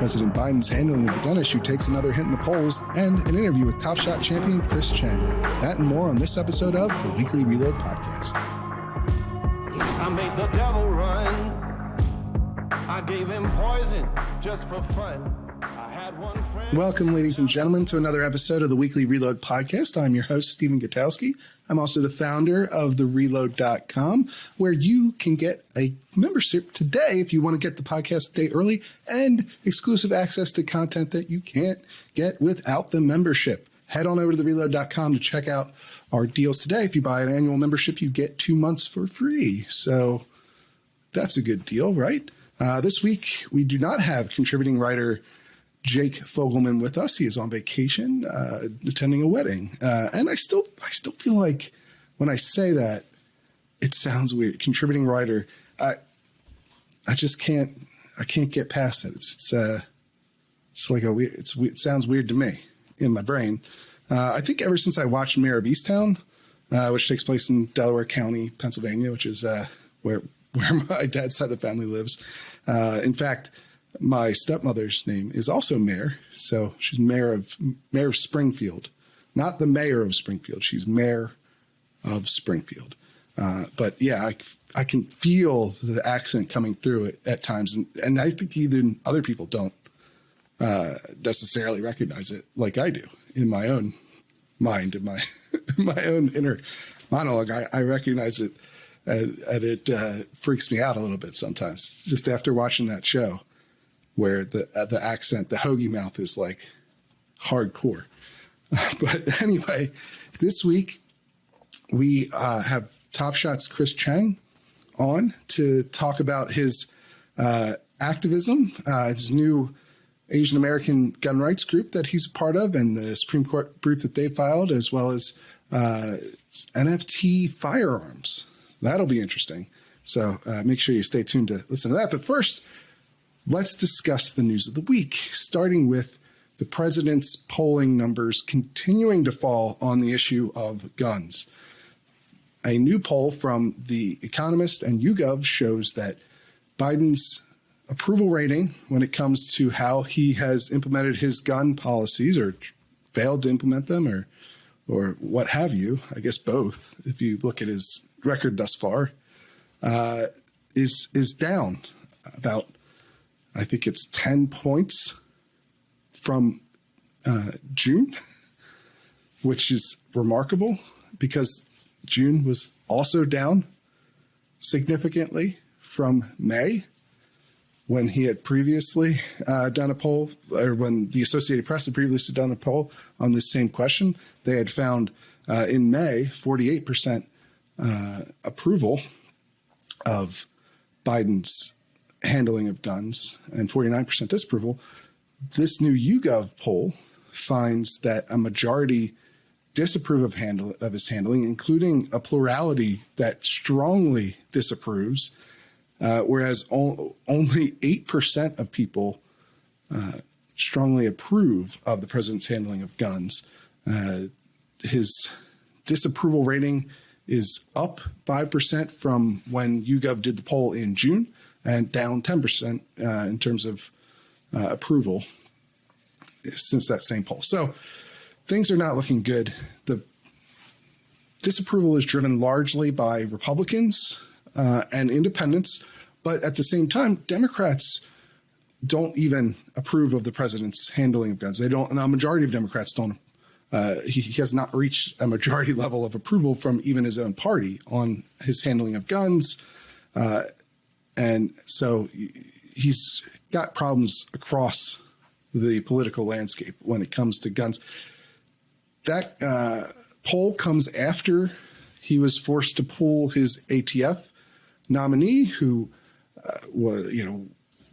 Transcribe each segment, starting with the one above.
President Biden's handling of the gun issue takes another hit in the polls, and an interview with Top Shot champion Chris Cheng. That and more on this episode of the Weekly Reload Podcast. I made the devil run. I gave him poison just for fun. I had one friend. Welcome, ladies and gentlemen, to another episode of the Weekly Reload Podcast. I'm your host, Stephen Gutowski. I'm also the founder of thereload.com, where you can get a membership today if you want to get the podcast a day early and exclusive access to content that you can't get without the membership. Head on over to thereload.com to check out our deals today. If you buy an annual membership, you get 2 months for free. So that's a good deal, right? This week, we do not have contributing writer Jake Fogelman with us. He is on vacation, attending a wedding. And I still feel like when I say that, it sounds weird. Contributing writer, I just can't get past it. It's like it sounds weird to me in my brain. I think ever since I watched Mayor of Easttown, which takes place in Delaware County, Pennsylvania, which is where my dad's side of the family lives. In fact, my stepmother's name is also Mayor, so she's Mayor of Springfield, not the mayor of Springfield. She's Mayor of Springfield. But yeah, I can feel the accent coming through it at times, and I think even other people don't necessarily recognize it like I do in my own mind, in my own inner monologue. I recognize it, and it freaks me out a little bit sometimes, just after watching that show, where the accent, the hoagie mouth is like hardcore. But anyway, this week we have Top Shot's Chris Cheng on to talk about his Activism, his new Asian American gun rights group that he's a part of, and the Supreme Court brief that they filed, as well as NFT Firearms. That'll be interesting. So make sure you stay tuned to listen to that. But first, let's discuss the news of the week, starting with the president's polling numbers continuing to fall on the issue of guns. A new poll from The Economist and YouGov shows that Biden's approval rating when it comes to how he has implemented his gun policies, or failed to implement them, or what have you, I guess both, if you look at his record thus far, is down about, I think it's 10 points from June, which is remarkable because June was also down significantly from May, when he had previously done a poll, or when the Associated Press had previously done a poll on this same question. They had found in May 48% approval of Biden's handling of guns and 49% disapproval. This new YouGov poll finds that a majority disapprove of his handling, including a plurality that strongly disapproves, whereas only 8% of people strongly approve of the president's handling of guns. His disapproval rating is up 5% from when YouGov did the poll in June, and down 10% in terms of approval since that same poll. So things are not looking good. The disapproval is driven largely by Republicans and independents, but at the same time, Democrats don't even approve of the president's handling of guns. They don't, and a majority of Democrats don't. He has not reached a majority level of approval from even his own party on his handling of guns. And so he's got problems across the political landscape when it comes to guns. That poll comes after he was forced to pull his ATF nominee, who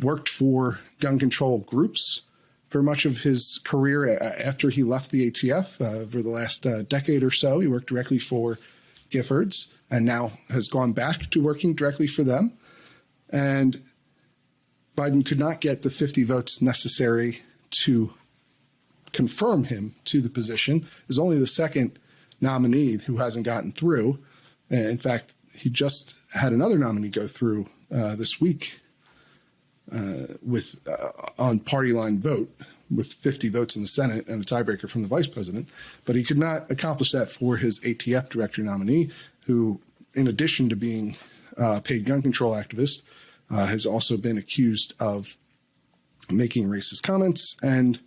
worked for gun control groups for much of his career after he left the ATF. For the last decade or so, he worked directly for Giffords and now has gone back to working directly for them. And Biden could not get the 50 votes necessary to confirm him to the position. Is only the second nominee who hasn't gotten through. And in fact, he just had another nominee go through this week on party line vote with 50 votes in the Senate and a tiebreaker from the vice president. But he could not accomplish that for his ATF director nominee, who, in addition to being a paid gun control activist, has also been accused of making racist comments and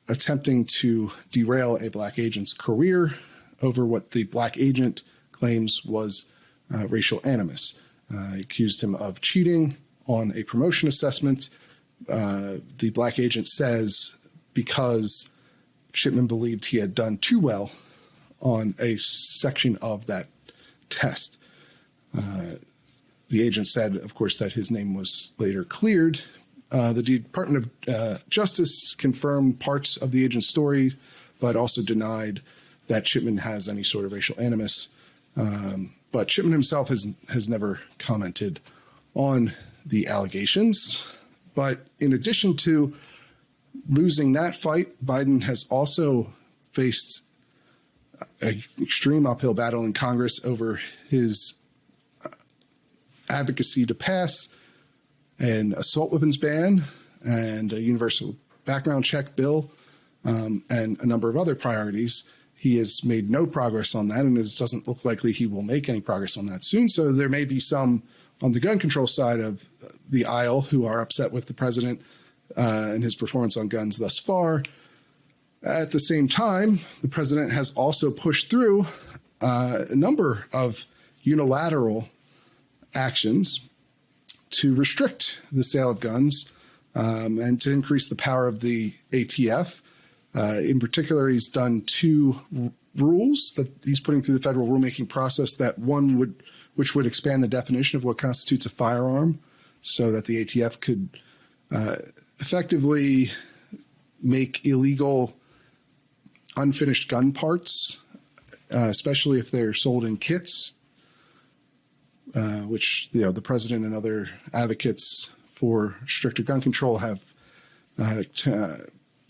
attempting to derail a black agent's career over what the black agent claims was racial animus. Accused him of cheating on a promotion assessment. The black agent says because Shipman believed he had done too well on a section of that test. The agent said, of course, that his name was later cleared. The Department of Justice confirmed parts of the agent's story, but also denied that Shipman has any sort of racial animus. But Shipman himself has never commented on the allegations. But in addition to losing that fight, Biden has also faced an extreme uphill battle in Congress over his advocacy to pass an assault weapons ban and a universal background check bill, and a number of other priorities. He has made no progress on that, and it doesn't look likely he will make any progress on that soon. So there may be some on the gun control side of the aisle who are upset with the president and his performance on guns thus far. At the same time, the president has also pushed through a number of unilateral actions to restrict the sale of guns and to increase the power of the ATF. In particular, he's done two rules that he's putting through the federal rulemaking process. That one which would expand the definition of what constitutes a firearm, so that the ATF could effectively make illegal unfinished gun parts, especially if they're sold in kits, which the president and other advocates for stricter gun control have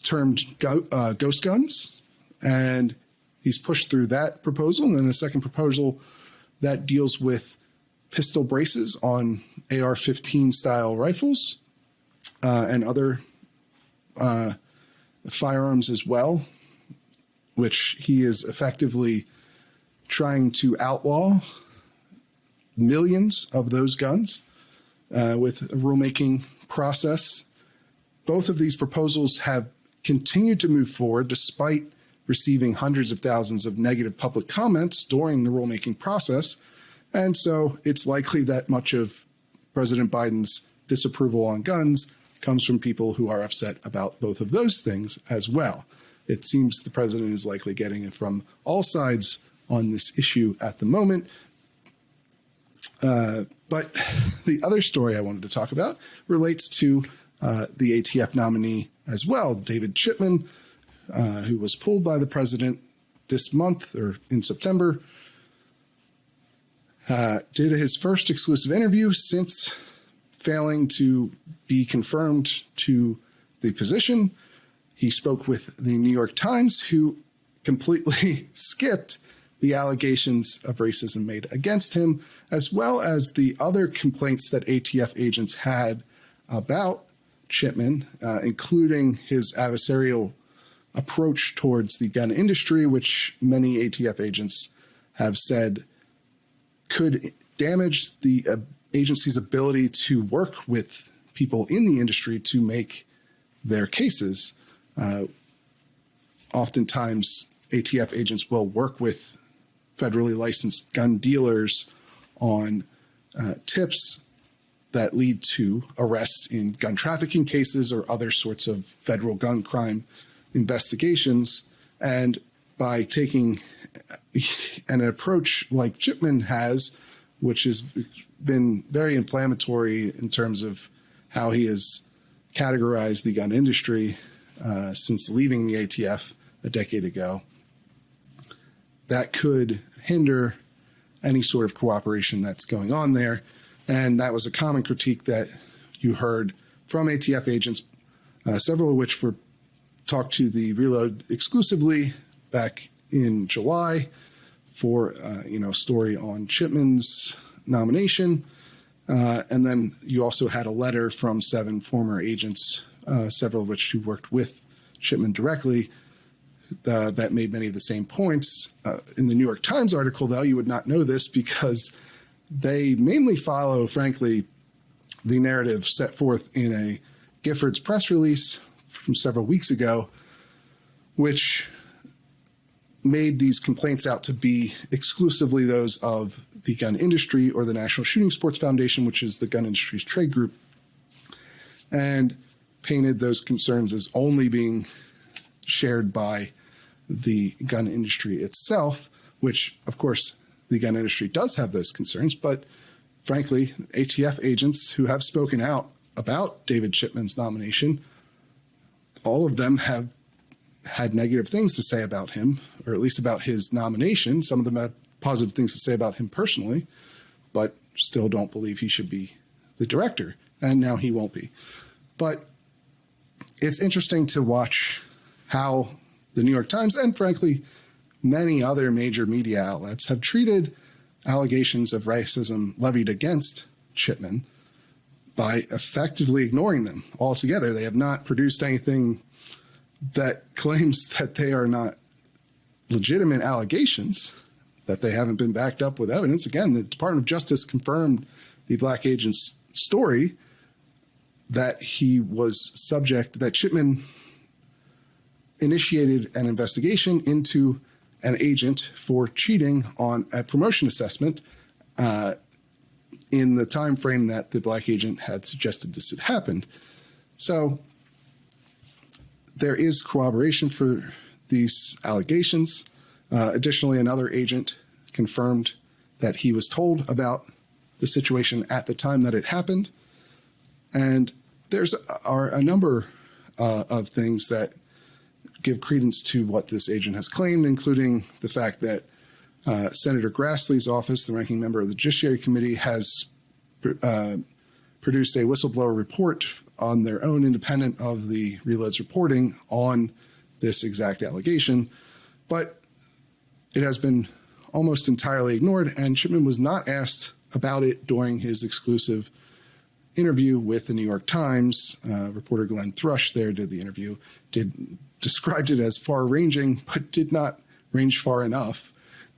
termed ghost guns. And he's pushed through that proposal. And then a second proposal that deals with pistol braces on AR-15 style rifles and other firearms as well, which he is effectively trying to outlaw millions of those guns with a rulemaking process. Both of these proposals have continued to move forward despite receiving hundreds of thousands of negative public comments during the rulemaking process. And so it's likely that much of President Biden's disapproval on guns comes from people who are upset about both of those things as well. It seems the president is likely getting it from all sides on this issue at the moment. But the other story I wanted to talk about relates to the ATF nominee as well, David Chipman, who was pulled by the president this month or in September, did his first exclusive interview since failing to be confirmed to the position. He spoke with the New York Times, who completely skipped the allegations of racism made against him, as well as the other complaints that ATF agents had about Chipman, including his adversarial approach towards the gun industry, which many ATF agents have said could damage the agency's ability to work with people in the industry to make their cases. Oftentimes, ATF agents will work with federally licensed gun dealers on tips that lead to arrests in gun trafficking cases or other sorts of federal gun crime investigations. And by taking an approach like Chipman has, which has been very inflammatory in terms of how he has categorized the gun industry since leaving the ATF a decade ago, that could hinder any sort of cooperation that's going on there. And that was a common critique that you heard from ATF agents, several of which were talked to the Reload exclusively back in July for a story on Chipman's nomination. And then you also had a letter from 7 former agents, several of which who worked with Shipman directly, that made many of the same points. In the New York Times article, though, you would not know this because they mainly follow, frankly, the narrative set forth in a Giffords press release from several weeks ago, which made these complaints out to be exclusively those of the gun industry or the National Shooting Sports Foundation, which is the gun industry's trade group, and painted those concerns as only being shared by the gun industry itself, which, of course, the gun industry does have those concerns. But frankly, ATF agents who have spoken out about David Shipman's nomination, all of them have had negative things to say about him, or at least about his nomination. Some of them had positive things to say about him personally, but still don't believe he should be the director. And now he won't be. But it's interesting to watch how the New York Times and, frankly, many other major media outlets have treated allegations of racism levied against Shipman by effectively ignoring them altogether. They have not produced anything that claims that they are not legitimate allegations, that they haven't been backed up with evidence. Again, the Department of Justice confirmed the black agent's story that he was subject, that Shipman initiated an investigation into an agent for cheating on a promotion assessment in the time frame that the black agent had suggested this had happened. So there is corroboration for these allegations. Additionally, another agent confirmed that he was told about the situation at the time that it happened. And there's a number of things that give credence to what this agent has claimed, including the fact that Senator Grassley's office, the ranking member of the Judiciary Committee, has produced a whistleblower report on their own, independent of the Reload's reporting on this exact allegation. But it has been almost entirely ignored, and Shipman was not asked about it during his exclusive interview with the New York Times. Reporter Glenn Thrush there did the interview, described it as far-ranging, but did not range far enough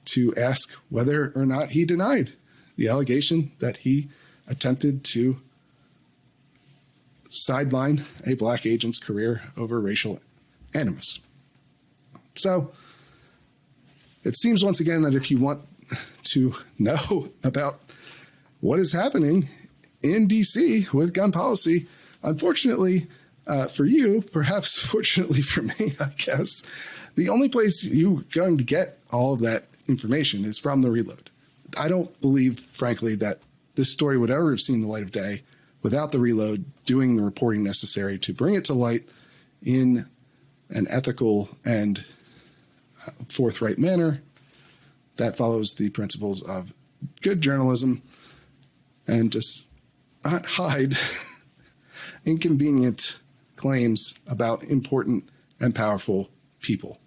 to ask whether or not he denied the allegation that he attempted to sideline a black agent's career over racial animus. So it seems once again that if you want to know about what is happening in DC with gun policy, unfortunately for you, perhaps fortunately for me, I guess, the only place you're going to get all of that information is from the Reload. I don't believe, frankly, that this story would ever have seen the light of day without the Reload doing the reporting necessary to bring it to light in an ethical and forthright manner that follows the principles of good journalism and does not hide inconvenient claims about important and powerful people.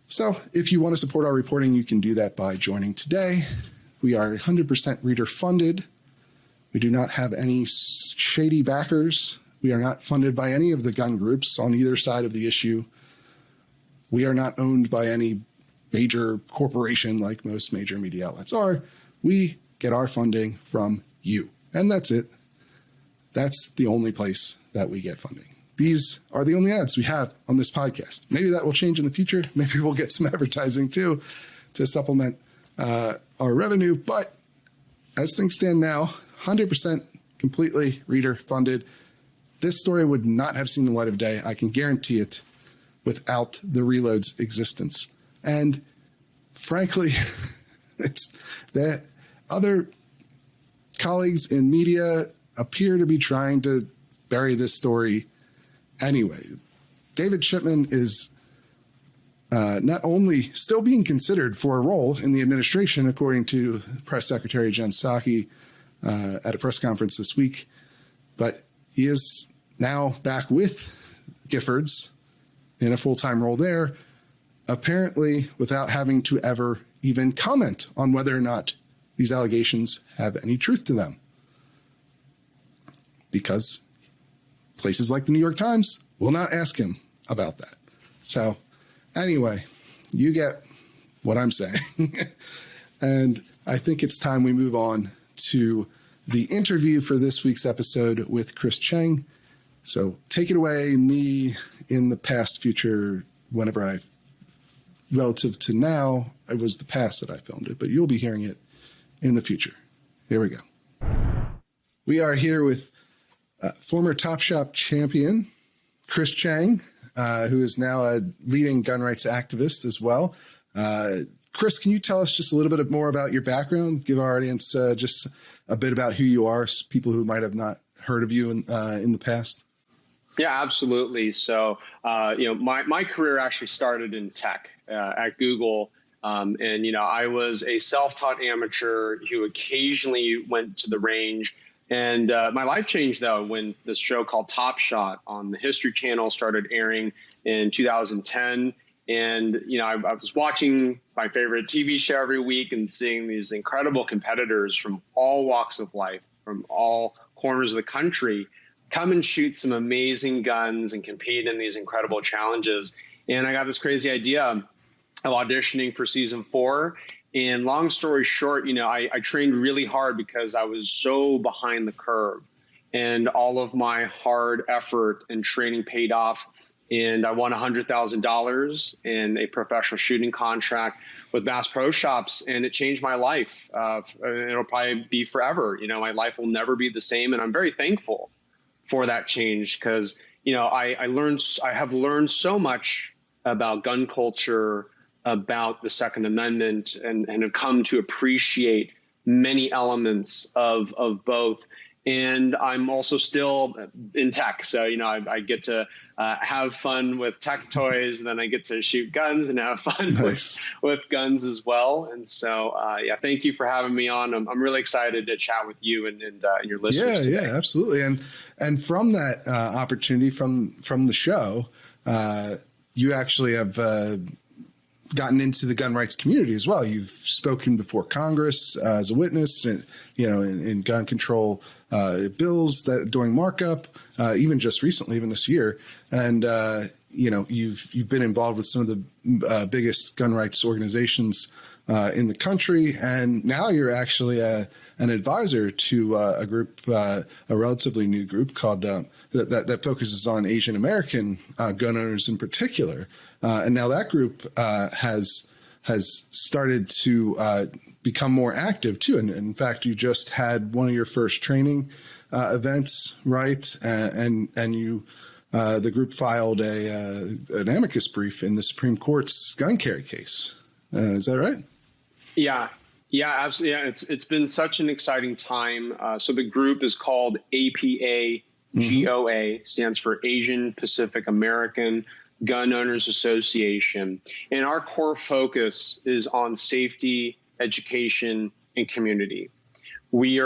So if you want to support our reporting, you can do that by joining today. We are 100% reader funded. We do not have any shady backers. We are not funded by any of the gun groups on either side of the issue. We are not owned by any major corporation like most major media outlets are. We get our funding from you. And that's it. That's the only place that we get funding. These are the only ads we have on this podcast. Maybe that will change in the future. Maybe we'll get some advertising too to supplement our revenue. But as things stand now, 100% completely reader funded. This story would not have seen the light of day. I can guarantee it without the Reload's existence. And frankly, it's that other colleagues in media appear to be trying to bury this story anyway. David Shipman is not only still being considered for a role in the administration, according to Press Secretary Jen Psaki at a press conference this week, but he is now back with Giffords in a full-time role there, apparently without having to ever even comment on whether or not these allegations have any truth to them. because places like the New York Times will not ask him about that. So anyway, you get what I'm saying. And I think it's time we move on to the interview for this week's episode with Chris Cheng. So take it away, me in the past, future, whenever relative to now, it was the past that I filmed it, but you'll be hearing it in the future. Here we go. We are here with former Top Shot champion, Chris Cheng, who is now a leading gun rights activist as well. Chris, can you tell us just a little bit more about your background? Give our audience just a bit about who you are, people who might have not heard of you in the past. Yeah, absolutely. So, my career actually started in tech at Google. And I was a self-taught amateur who occasionally went to the range. And my life changed, though, when this show called Top Shot on the History Channel started airing in 2010. And, I was watching my favorite TV show every week and seeing these incredible competitors from all walks of life, from all corners of the country, come and shoot some amazing guns and compete in these incredible challenges. And I got this crazy idea of auditioning for season 4. And long story short, I trained really hard because I was so behind the curve, and all of my hard effort and training paid off. And I won $100,000 in a professional shooting contract with Bass Pro Shops, and it changed my life. It'll probably be forever. My life will never be the same, and I'm very thankful for that change because I have learned so much about gun culture, about the Second Amendment, and have come to appreciate many elements of both. And I'm also still in tech. So, I get to have fun with tech toys, and then I get to shoot guns and have fun with guns as well. And so, thank you for having me on. I'm really excited to chat with you and your listeners today. Yeah, absolutely. And from that opportunity from the show, you actually have gotten into the gun rights community as well. You've spoken before Congress as a witness, and in gun control bills that during markup, even just recently, even this year, and you've been involved with some of the biggest gun rights organizations in the country, and now you're actually an advisor to a group, a relatively new group called that focuses on Asian American gun owners in particular. And now that group has started to become more active too. And in fact, you just had one of your first training events, right? And you the group filed an amicus brief in the Supreme Court's gun carry case. Is that right? Yeah, absolutely. Yeah, it's been such an exciting time. So the group is called APAGOA, stands for Asian Pacific American Gun Owners Association. And our core focus is on safety, education, and community. We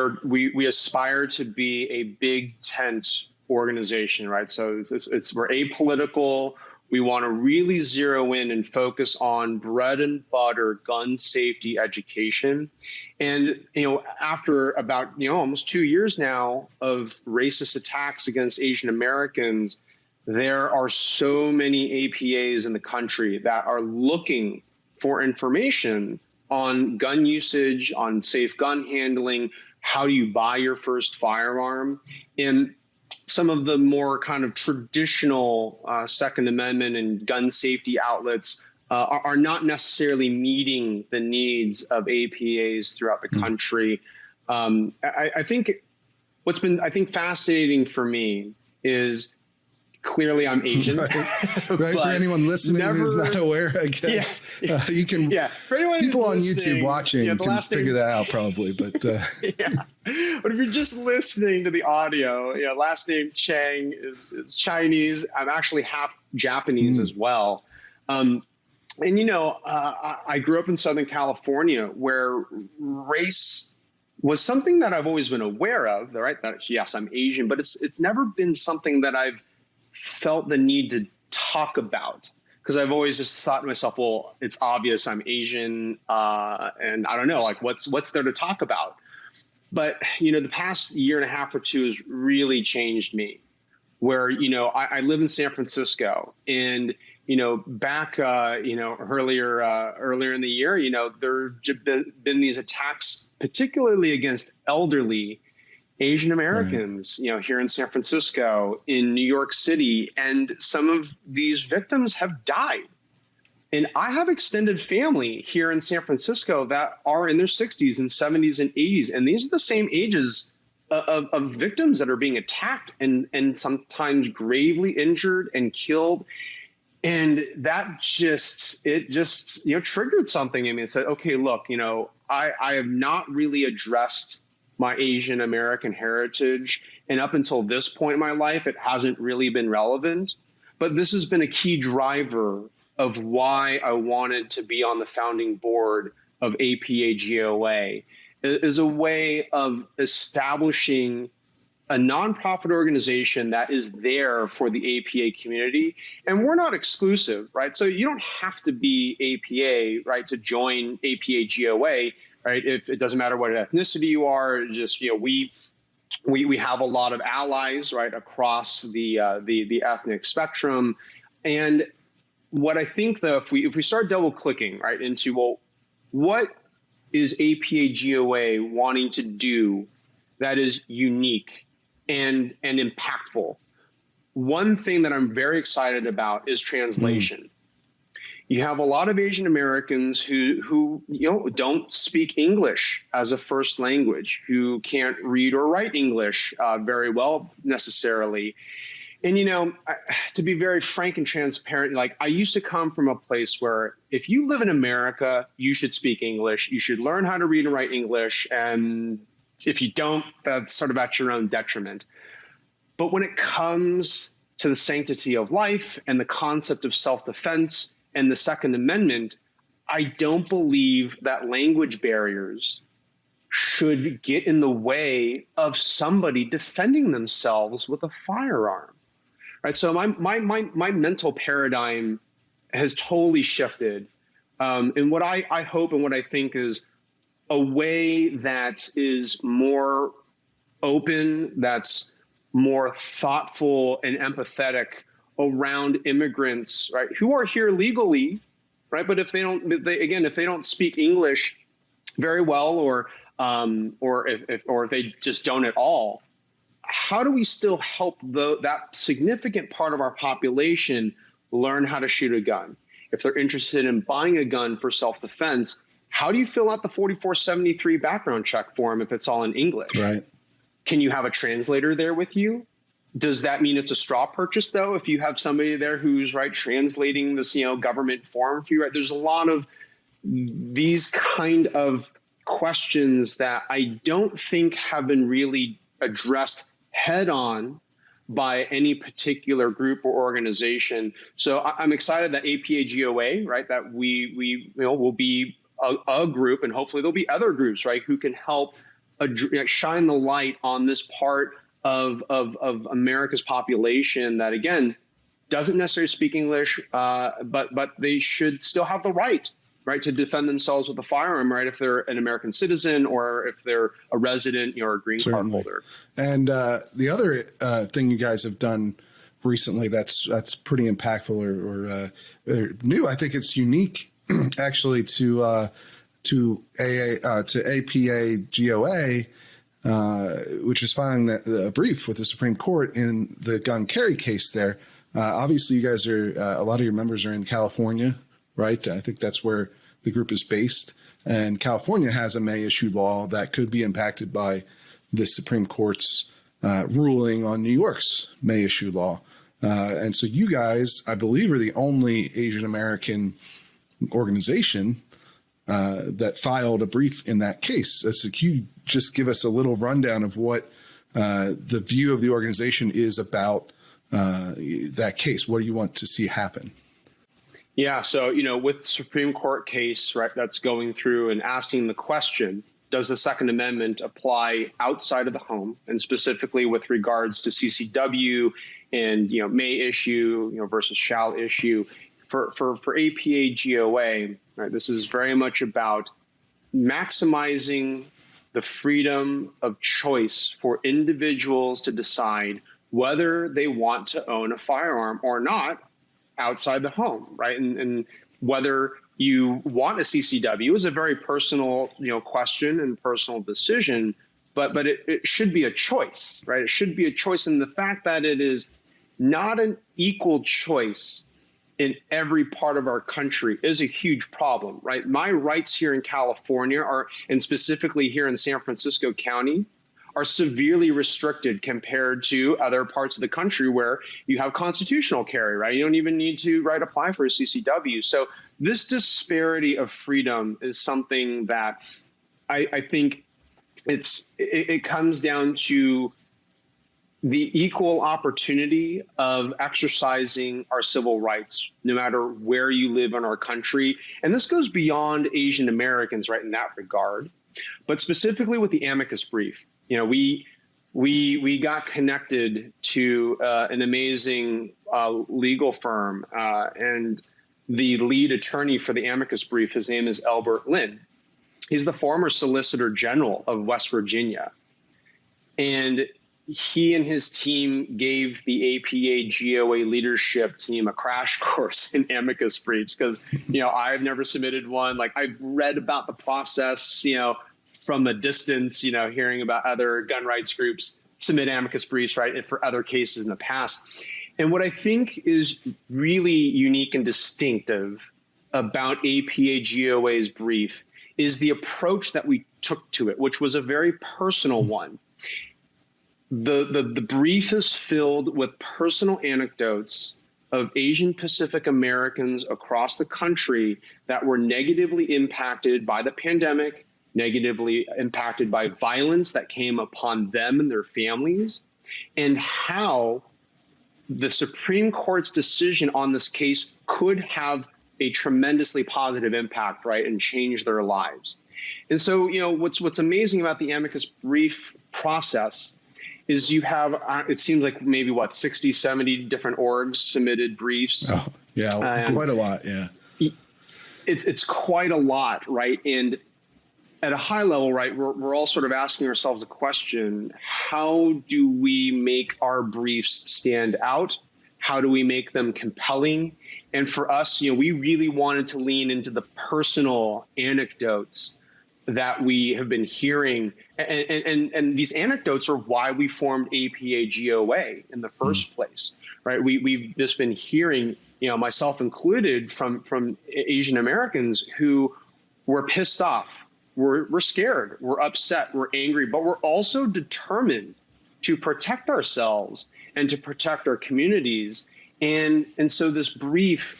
aspire to be a big tent organization, right? So we're apolitical. We want to really zero in and focus on bread and butter gun safety education. And, after about, almost 2 years now of racist attacks against Asian Americans, there are so many APAs in the country that are looking for information on gun usage, on safe gun handling, how do you buy your first firearm. And some of the more kind of traditional Second Amendment and gun safety outlets are not necessarily meeting the needs of APAs throughout the country. I think what's been, fascinating for me is clearly I'm Asian. Right. For anyone listening who's not aware, I guess you can. Yeah, for anyone people on YouTube watching can figure that out probably. But but if you're just listening to the audio, last name Cheng is Chinese. I'm actually half Japanese as well. And I grew up in Southern California, where race was something that I've always been aware of. Right? That yes, I'm Asian, but it's never been something that I've felt the need to talk about, because I've always just thought to myself, well, it's obvious I'm Asian, and I don't know, like what's there to talk about. But, the past year and a half or two has really changed me, where, I live in San Francisco, and, back, earlier in the year, there have been these attacks, particularly against elderly Asian Americans, here in San Francisco, in New York City, and some of these victims have died. And I have extended family here in San Francisco that are in their 60s and 70s and 80s. And these are the same ages of victims that are being attacked and sometimes gravely injured and killed. And that just triggered something in me and said, okay, look, I have not really addressed my Asian American heritage. And up until this point in my life, it hasn't really been relevant. But this has been a key driver of why I wanted to be on the founding board of APAGOA, is a way of establishing a nonprofit organization that is there for the APA community. And we're not exclusive, right? So you don't have to be APA, right, to join APAGOA, right? If it doesn't matter what ethnicity you are, just, we have a lot of allies, right, across the ethnic spectrum. And what I think, though, if we start double clicking right into, well, what is APAGOA wanting to do that is unique and impactful? One thing that I'm very excited about is translation. You have a lot of Asian Americans who don't speak English as a first language, who can't read or write English very well necessarily. And, to be very frank and transparent, like, I used to come from a place where if you live in America, you should speak English. You should learn how to read and write English. And if you don't, that's sort of at your own detriment. But when it comes to the sanctity of life and the concept of self-defense and the Second Amendment, I don't believe that language barriers should get in the way of somebody defending themselves with a firearm. Right. So my mental paradigm has totally shifted. And what I hope and what I think is a way that is more open, that's more thoughtful and empathetic around immigrants, right, who are here legally, right? But if they don't speak English very well, or if they just don't at all, how do we still help that significant part of our population learn how to shoot a gun? If they're interested in buying a gun for self-defense, how do you fill out the 4473 background check form if it's all in English? Right. Can you have a translator there with you? Does that mean it's a straw purchase, though, if you have somebody there who's, right, translating this, government form for you? Right? There's a lot of these kind of questions that I don't think have been really addressed head on by any particular group or organization. So I'm excited that APAGOA, right, that we will be a group, and hopefully there'll be other groups, right, who can help shine the light on this part of America's population that, again, doesn't necessarily speak English, but they should still have the right to defend themselves with a firearm, right, if they're an American citizen or if they're a resident or a green card holder. And the other thing you guys have done recently that's pretty impactful or new, I think it's unique actually to APAGOA, which is filing a brief with the Supreme Court in the gun carry case there. Obviously, you guys are a lot of your members are in California, right? I think that's where the group is based. And California has a May issue law that could be impacted by the Supreme Court's ruling on New York's May issue law. And so you guys, I believe, are the only Asian American organization that filed a brief in that case. So can you just give us a little rundown of what the view of the organization is about that case? What do you want to see happen? Yeah, so, with the Supreme Court case, right, that's going through and asking the question, does the Second Amendment apply outside of the home, and specifically with regards to CCW and, may issue, versus shall issue? For APAGOA, right, this is very much about maximizing the freedom of choice for individuals to decide whether they want to own a firearm or not outside the home, right? And whether you want a CCW is a very personal, question and personal decision, but it should be a choice, right? It should be a choice. And the fact that it is not an equal choice in every part of our country is a huge problem, right? My rights here in California and specifically here in San Francisco County, are severely restricted compared to other parts of the country where you have constitutional carry, right? You don't even need to, apply for a CCW. So this disparity of freedom is something that I think it comes down to the equal opportunity of exercising our civil rights, no matter where you live in our country. And this goes beyond Asian Americans, right, in that regard. But specifically with the amicus brief, we got connected to an amazing legal firm, and the lead attorney for the amicus brief, his name is Albert Lin. He's the former Solicitor General of West Virginia. And he and his team gave the APAGOA leadership team a crash course in amicus briefs because, I've never submitted one. Like, I've read about the process, from a distance, hearing about other gun rights groups submit amicus briefs, right, and for other cases in the past. And what I think is really unique and distinctive about APAGOA's brief is the approach that we took to it, which was a very personal one. The brief is filled with personal anecdotes of Asian Pacific Americans across the country that were negatively impacted by the pandemic, negatively impacted by violence that came upon them and their families, and how the Supreme Court's decision on this case could have a tremendously positive impact, right, and change their lives. And so, what's amazing about the amicus brief process is you have, it seems like maybe 60, 70 different orgs submitted briefs. Oh, yeah, quite a lot, yeah. It's quite a lot, right? And at a high level, right, we're all sort of asking ourselves a question: how do we make our briefs stand out? How do we make them compelling? And for us, we really wanted to lean into the personal anecdotes that we have been hearing. And these anecdotes are why we formed APAGOA in the first place, right? We've just been hearing, myself included, from Asian Americans who were pissed off. We're scared, we're upset, we're angry, but we're also determined to protect ourselves and to protect our communities. And so this brief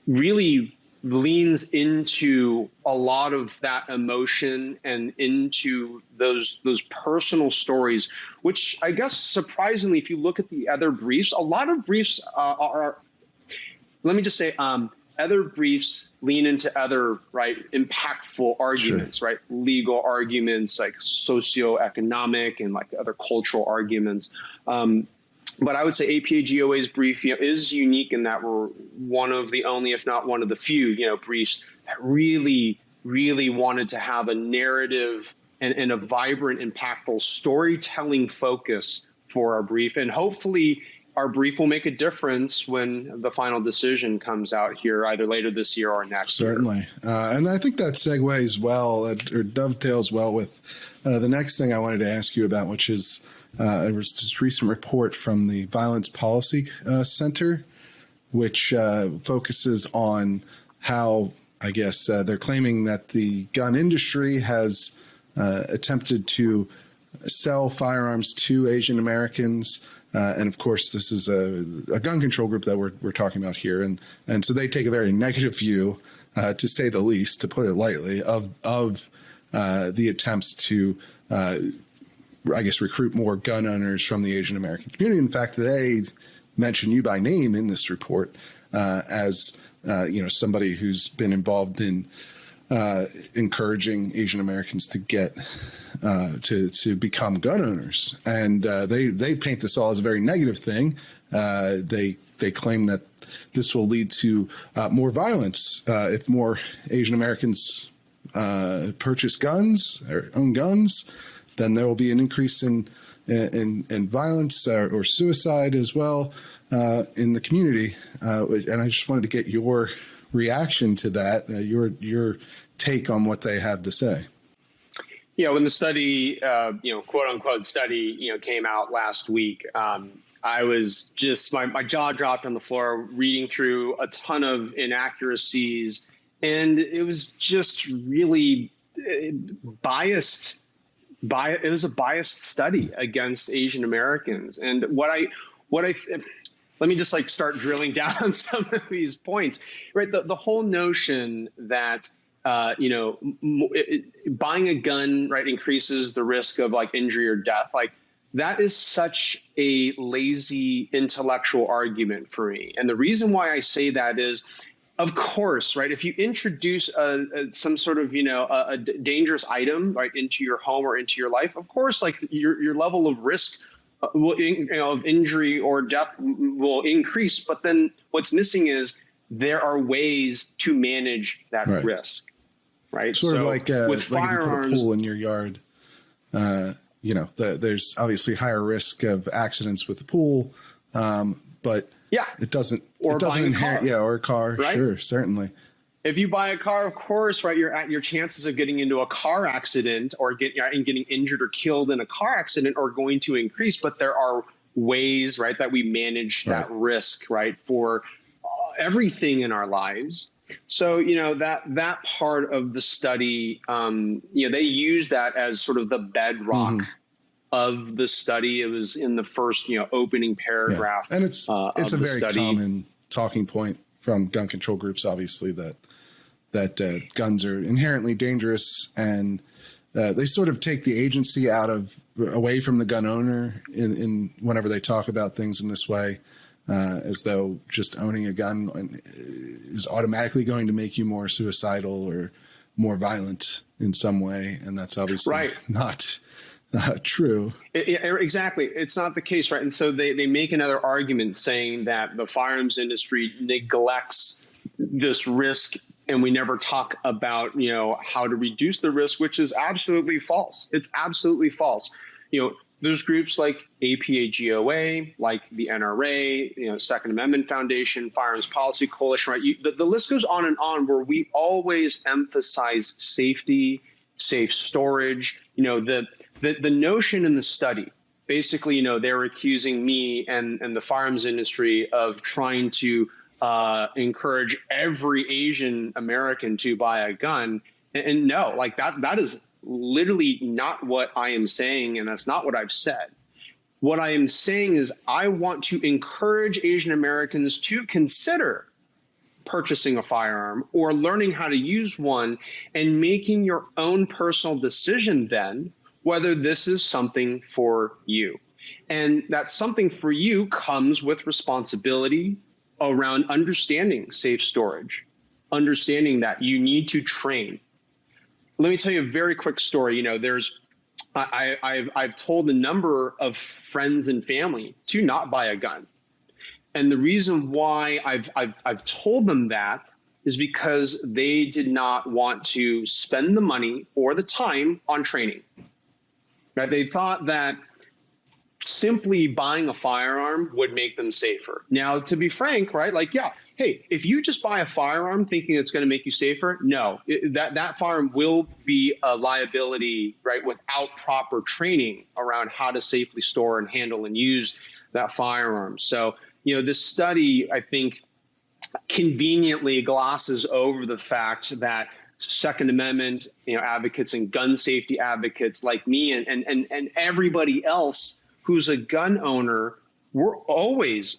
really leans into a lot of that emotion and into those personal stories, which I guess surprisingly, if you look at the other briefs, a lot of briefs are let me just say, other briefs lean into other, right, impactful arguments, sure, right, legal arguments, like socioeconomic and like other cultural arguments. But I would say APAGOA's brief, is unique in that we're one of the only, if not one of the few, briefs that really, really wanted to have a narrative and a vibrant, impactful storytelling focus for our brief. And hopefully our brief will make a difference when the final decision comes out here, either later this year or next year. Certainly. And I think that segues well, or dovetails well with the next thing I wanted to ask you about, which is there was this recent report from the Violence Policy Center, which focuses on how, I guess, they're claiming that the gun industry has attempted to sell firearms to Asian Americans. And of course, this is a gun control group that we're talking about here. And so they take a very negative view, to say the least, to put it lightly, of the attempts to, I guess, recruit more gun owners from the Asian American community. In fact, they mention you by name in this report as, somebody who's been involved in encouraging Asian Americans to get to become gun owners. And they paint this all as a very negative thing. They claim that this will lead to more violence if more Asian Americans purchase guns or own guns, then there will be an increase in violence or suicide as well in the community. And I just wanted to get your reaction to that, your take on what they have to say. Yeah, when the study, quote unquote study, came out last week, I was just, my jaw dropped on the floor reading through a ton of inaccuracies, and it was just really biased. It was a biased study against Asian Americans. And let me just start drilling down on some of these points, right? The whole notion that, buying a gun, right, increases the risk of injury or death. That is such a lazy intellectual argument for me. And the reason why I say that is, of course, right, if you introduce some sort of, a dangerous item, right, into your home or into your life, of course, your level of risk of injury or death will increase. But then what's missing is there are ways to manage that risk, right? Sort of with firearms, if you put a pool in your yard. There's obviously higher risk of accidents with the pool, but it doesn't inherit, or a car, right? Sure, certainly. If you buy a car, of course, right, your chances of getting into a car accident or getting injured or killed in a car accident are going to increase. But there are ways, right, that we manage that risk, right, for everything in our lives. So, that part of the study, they use that as sort of the bedrock of the study. It was in the first, opening paragraph. And it's a very common talking point from gun control groups, obviously, that guns are inherently dangerous, and they sort of take the agency away from the gun owner in whenever they talk about things in this way. As though just owning a gun is automatically going to make you more suicidal or more violent in some way. And that's obviously not true. Exactly. It's not the case, right? And so they make another argument saying that the firearms industry neglects this risk, and we never talk about, how to reduce the risk, which is absolutely false. It's absolutely false. There's groups like APAGOA, like the NRA, Second Amendment Foundation, Firearms Policy Coalition, right? The list goes on and on, where we always emphasize safety, safe storage. The notion in the study, basically, they're accusing me and the firearms industry of trying to encourage every Asian American to buy a gun. And no, that is literally not what I am saying, and that's not what I've said. What I am saying is I want to encourage Asian Americans to consider purchasing a firearm or learning how to use one and making your own personal decision then whether this is something for you. And that something for you comes with responsibility around understanding safe storage, understanding that you need to train. Let me tell you a very quick story. I've told a number of friends and family to not buy a gun. And the reason why I've told them that is because they did not want to spend the money or the time on training. Right? They thought that simply buying a firearm would make them safer. Now, to be frank, right? Hey, if you just buy a firearm thinking it's going to make you safer, no, that firearm will be a liability, right, without proper training around how to safely store and handle and use that firearm. So, this study, I think, conveniently glosses over the fact that Second Amendment, advocates and gun safety advocates like me and everybody else who's a gun owner, we're always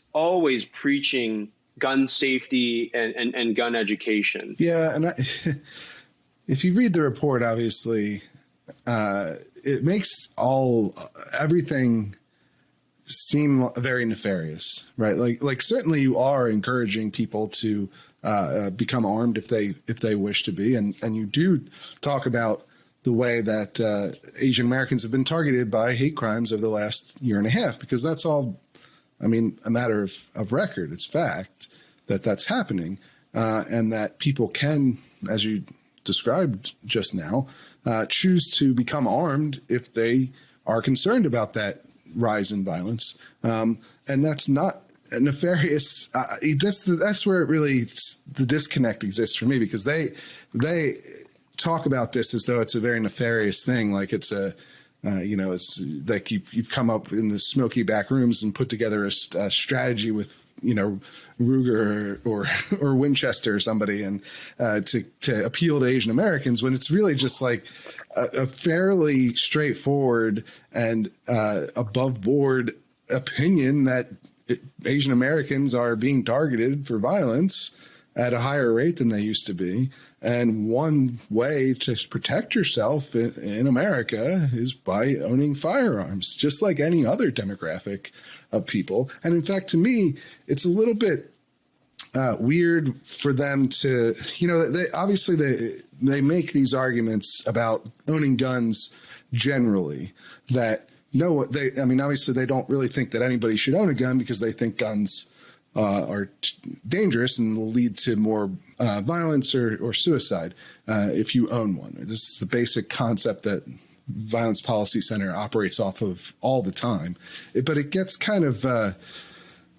preaching gun safety and gun education. Yeah, and if you read the report, obviously, it makes everything seem very nefarious, right? Like certainly you are encouraging people to become armed if they wish to be, and you do talk about the way that Asian Americans have been targeted by hate crimes over the last year and a half, because that's all, a matter of record. It's fact that that's happening, and that people can, as you described just now, choose to become armed if they are concerned about that rise in violence. And that's not nefarious. That's where it really, the disconnect exists for me, because they talk about this as though it's a very nefarious thing. Like it's it's like you've come up in the smoky back rooms and put together a strategy with, Ruger or Winchester or somebody, and to appeal to Asian Americans, when it's really just like a fairly straightforward and above board opinion that Asian Americans are being targeted for violence at a higher rate than they used to be. And one way to protect yourself in America is by owning firearms, just like any other demographic of people. And in fact, to me, it's a little bit weird for them to, they make these arguments about owning guns generally that obviously they don't really think that anybody should own a gun, because they think guns are dangerous and will lead to more violence or suicide if you own one. This is the basic concept that Violence Policy Center operates off of all the time. But it gets kind of,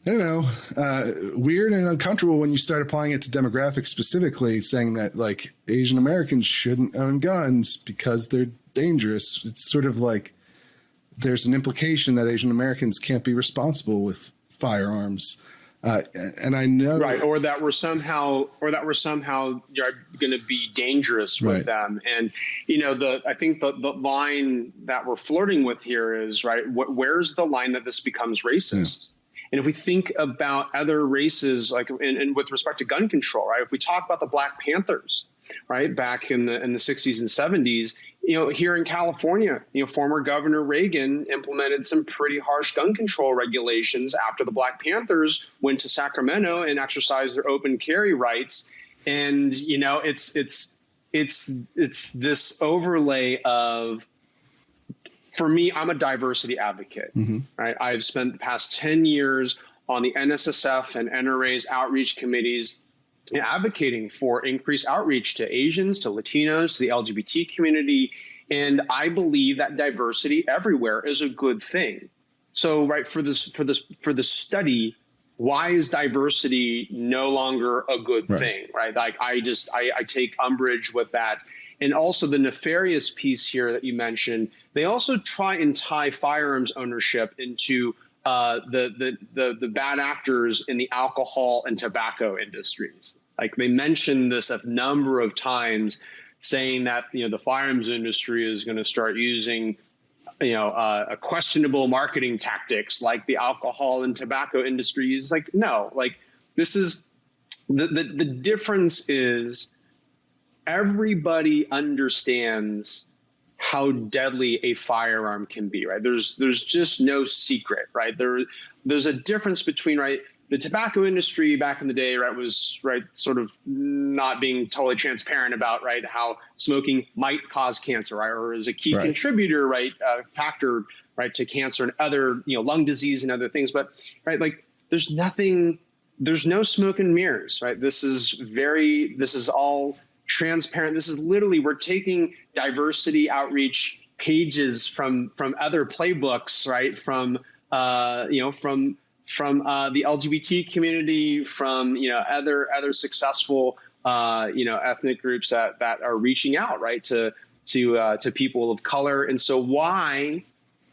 weird and uncomfortable when you start applying it to demographics specifically, saying that like Asian Americans shouldn't own guns because they're dangerous. It's sort of like there's an implication that Asian Americans can't be responsible with firearms. And I know, right, or that we're somehow you're going to be dangerous with them. And I think the line that we're flirting with here is right. Where's the line that this becomes racist? And if we think about other races, like and with respect to gun control, right? If we talk about the Black Panthers, right, back in the 60s and 70s. Here in California, former Governor Reagan implemented some pretty harsh gun control regulations after the Black Panthers went to Sacramento and exercised their open carry rights. And, it's this overlay of, for me, I'm a diversity advocate, right? I've spent the past 10 years on the NSSF and NRA's outreach committees advocating for increased outreach to Asians, to Latinos, to the LGBT community. And I believe that diversity everywhere is a good thing. So, right, for the study, why is diversity no longer a good thing, right? Like I take umbrage with that. And also the nefarious piece here that you mentioned, they also try and tie firearms ownership into the bad actors in the alcohol and tobacco industries. Like they mentioned this a number of times, saying that the firearms industry is going to start using a questionable marketing tactics like the alcohol and tobacco industry is. Like, no, like this is the difference is everybody understands how deadly a firearm can be, right? There's just no secret, right? There's a difference between, right, the tobacco industry back in the day, right, was sort of not being totally transparent about, right, how smoking might cause cancer, right, or is a key contributor, right, factor, right, to cancer and other, lung disease and other things. But, right, like there's no smoke and mirrors, right? This is all transparent. This is literally, we're taking diversity outreach pages from other playbooks, right? From the LGBT community, from other successful ethnic groups that are reaching out, right, to people of color. And so why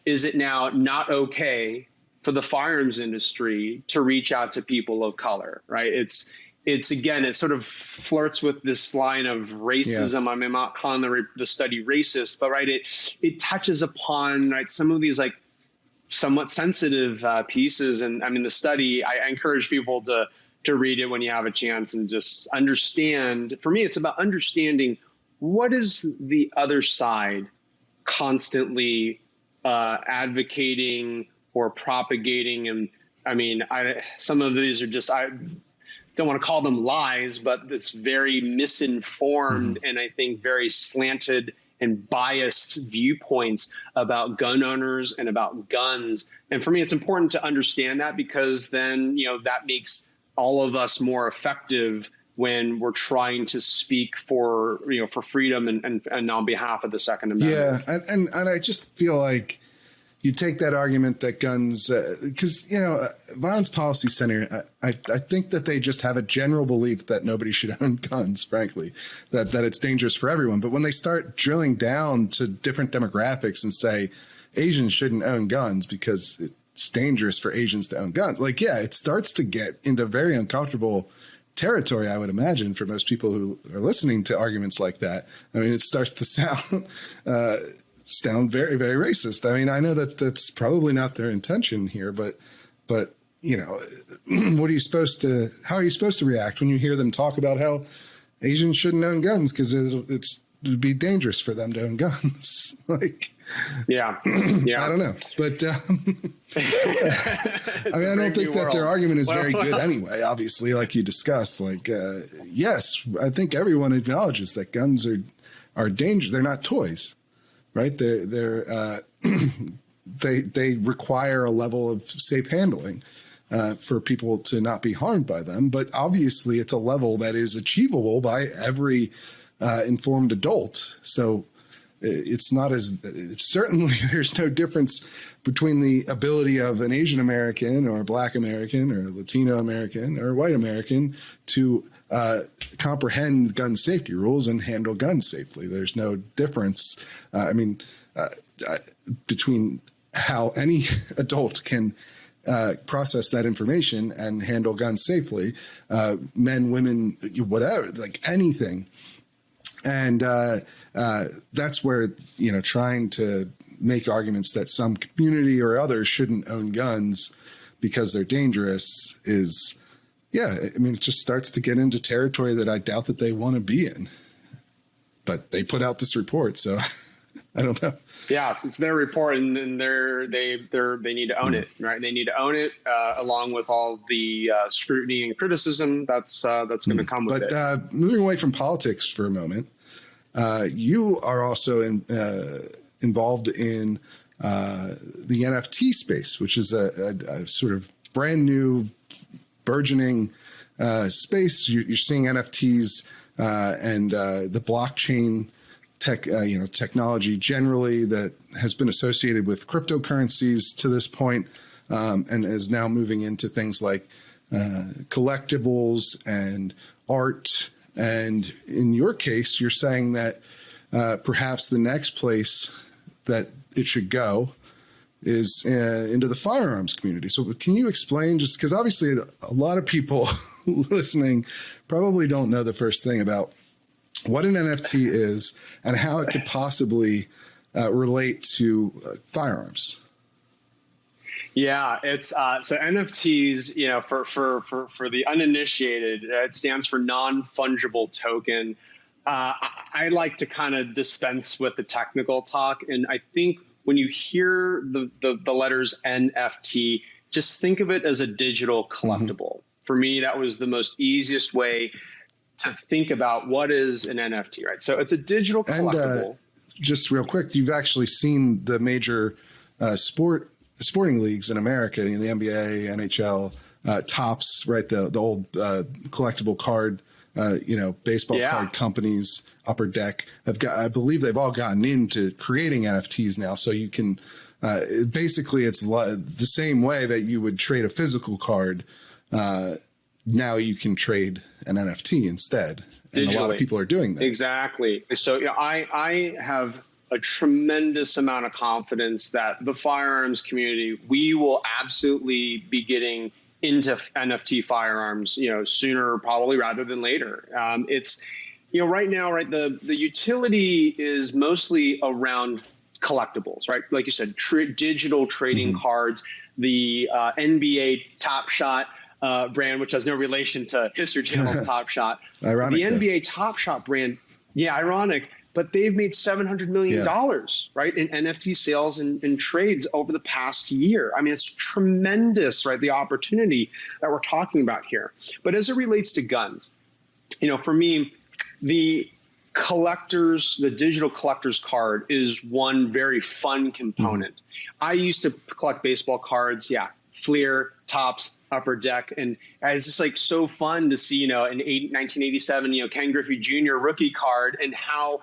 is it now not okay for the firearms industry to reach out to people of color, right? It's again, it sort of flirts with this line of racism. Yeah. I'm not calling the study racist, but right, it touches upon, right, some of these like somewhat sensitive pieces. And I mean, the study, I encourage people to read it when you have a chance and just understand. For me, it's about understanding what is the other side constantly advocating or propagating. And I mean, some of these are just, I don't want to call them lies, but it's very misinformed and I think very slanted and biased viewpoints about gun owners and about guns. And for me, it's important to understand that, because then, that makes all of us more effective when we're trying to speak for, for freedom and on behalf of the Second Amendment. Yeah. And I just feel like you take that argument that guns, because, Violence Policy Center, I think that they just have a general belief that nobody should own guns, frankly, that it's dangerous for everyone. But when they start drilling down to different demographics and say Asians shouldn't own guns because it's dangerous for Asians to own guns, it starts to get into very uncomfortable territory, I would imagine, for most people who are listening to arguments like that. I mean, it starts to sound very, very racist. I mean, I know that that's probably not their intention here, but what are you supposed to, how are you supposed to react when you hear them talk about how Asians shouldn't own guns because it'd be dangerous for them to own guns? Yeah. I don't know, but I don't think that their argument is very good anyway. Obviously, like you discussed, yes, I think everyone acknowledges that guns are dangerous. They're not toys. Right. They require a level of safe handling for people to not be harmed by them. But obviously, it's a level that is achievable by every informed adult. So it's certainly there's no difference between the ability of an Asian American or Black American or Latino American or white American to comprehend gun safety rules and handle guns safely. There's no difference. Between how any adult can process that information and handle guns safely, men, women, whatever, anything. And that's where, trying to make arguments that some community or others shouldn't own guns because they're dangerous is, it just starts to get into territory that I doubt that they want to be in. But they put out this report, so I don't know. Yeah, it's their report, and they need to own it, right? They need to own it along with all the scrutiny and criticism that's going to come with it. But moving away from politics for a moment, you are also involved in the NFT space, which is a sort of brand new, burgeoning space. You're seeing NFTs and the blockchain technology generally that has been associated with cryptocurrencies to this point, and is now moving into things like collectibles and art. And in your case, you're saying that perhaps the next place that it should go is into the firearms community. So can you explain, just because obviously a lot of people listening probably don't know the first thing about what an NFT is and how it could possibly relate to firearms? Yeah, it's so NFTs, for the uninitiated, it stands for non-fungible token. I like to kind of dispense with the technical talk, and I think when you hear the letters NFT, just think of it as a digital collectible. Mm-hmm. For me, that was the most easiest way to think about what is an NFT, right? So it's a digital collectible. And just real quick, you've actually seen the major sporting leagues in America, the NBA, NHL, Topps, right? The old collectible card, baseball card companies, Upper Deck I believe they've all gotten into creating NFTs now. So you can, basically it's the same way that you would trade a physical card. Now you can trade an NFT instead. And digitally. A lot of people are doing that. Exactly. So I have a tremendous amount of confidence that the firearms community, we will absolutely be getting into NFT firearms, sooner probably rather than later. It's, right now, right, the utility is mostly around collectibles, right? Like you said, digital trading cards, the NBA Top Shot brand, which has no relation to History Channel's Top Shot. Ironic, the NBA Top Shot brand, ironic, but they've made $700 million, right, in NFT sales and trades over the past year. I mean, it's tremendous, right, the opportunity that we're talking about here. But as it relates to guns, for me, the digital collector's card is one very fun component. I used to collect baseball cards, Fleer, Topps Upper Deck. And it's just like so fun to see, an 1987, Ken Griffey Jr. rookie card, and how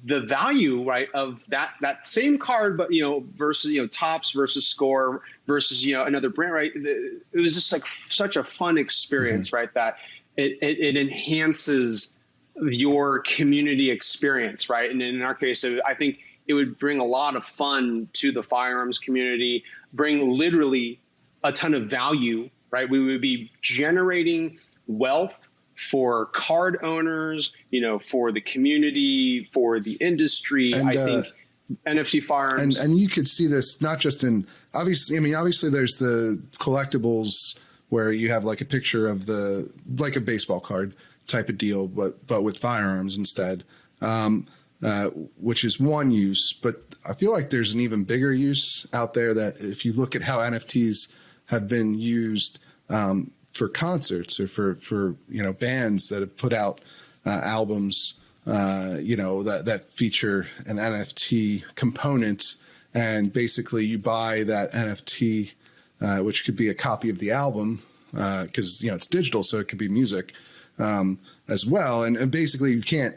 the value, right, of that same card, but, versus, Topps versus Score versus, another brand, right. It was just like such a fun experience, right, that it enhances your community experience, right. And in our case, I think it would bring a lot of fun to the firearms community, bring literally a ton of value, right. We would be generating wealth for card owners, for the community, for the industry. And, I think NFT firearms. And you could see this not just in, obviously there's the collectibles where you have like a picture of like a baseball card type of deal, but with firearms instead, which is one use. But I feel like there's an even bigger use out there that if you look at how NFTs have been used, for concerts or for bands that have put out albums that feature an NFT component, and basically you buy that NFT, which could be a copy of the album, because it's digital, so it could be music as well. And basically you can't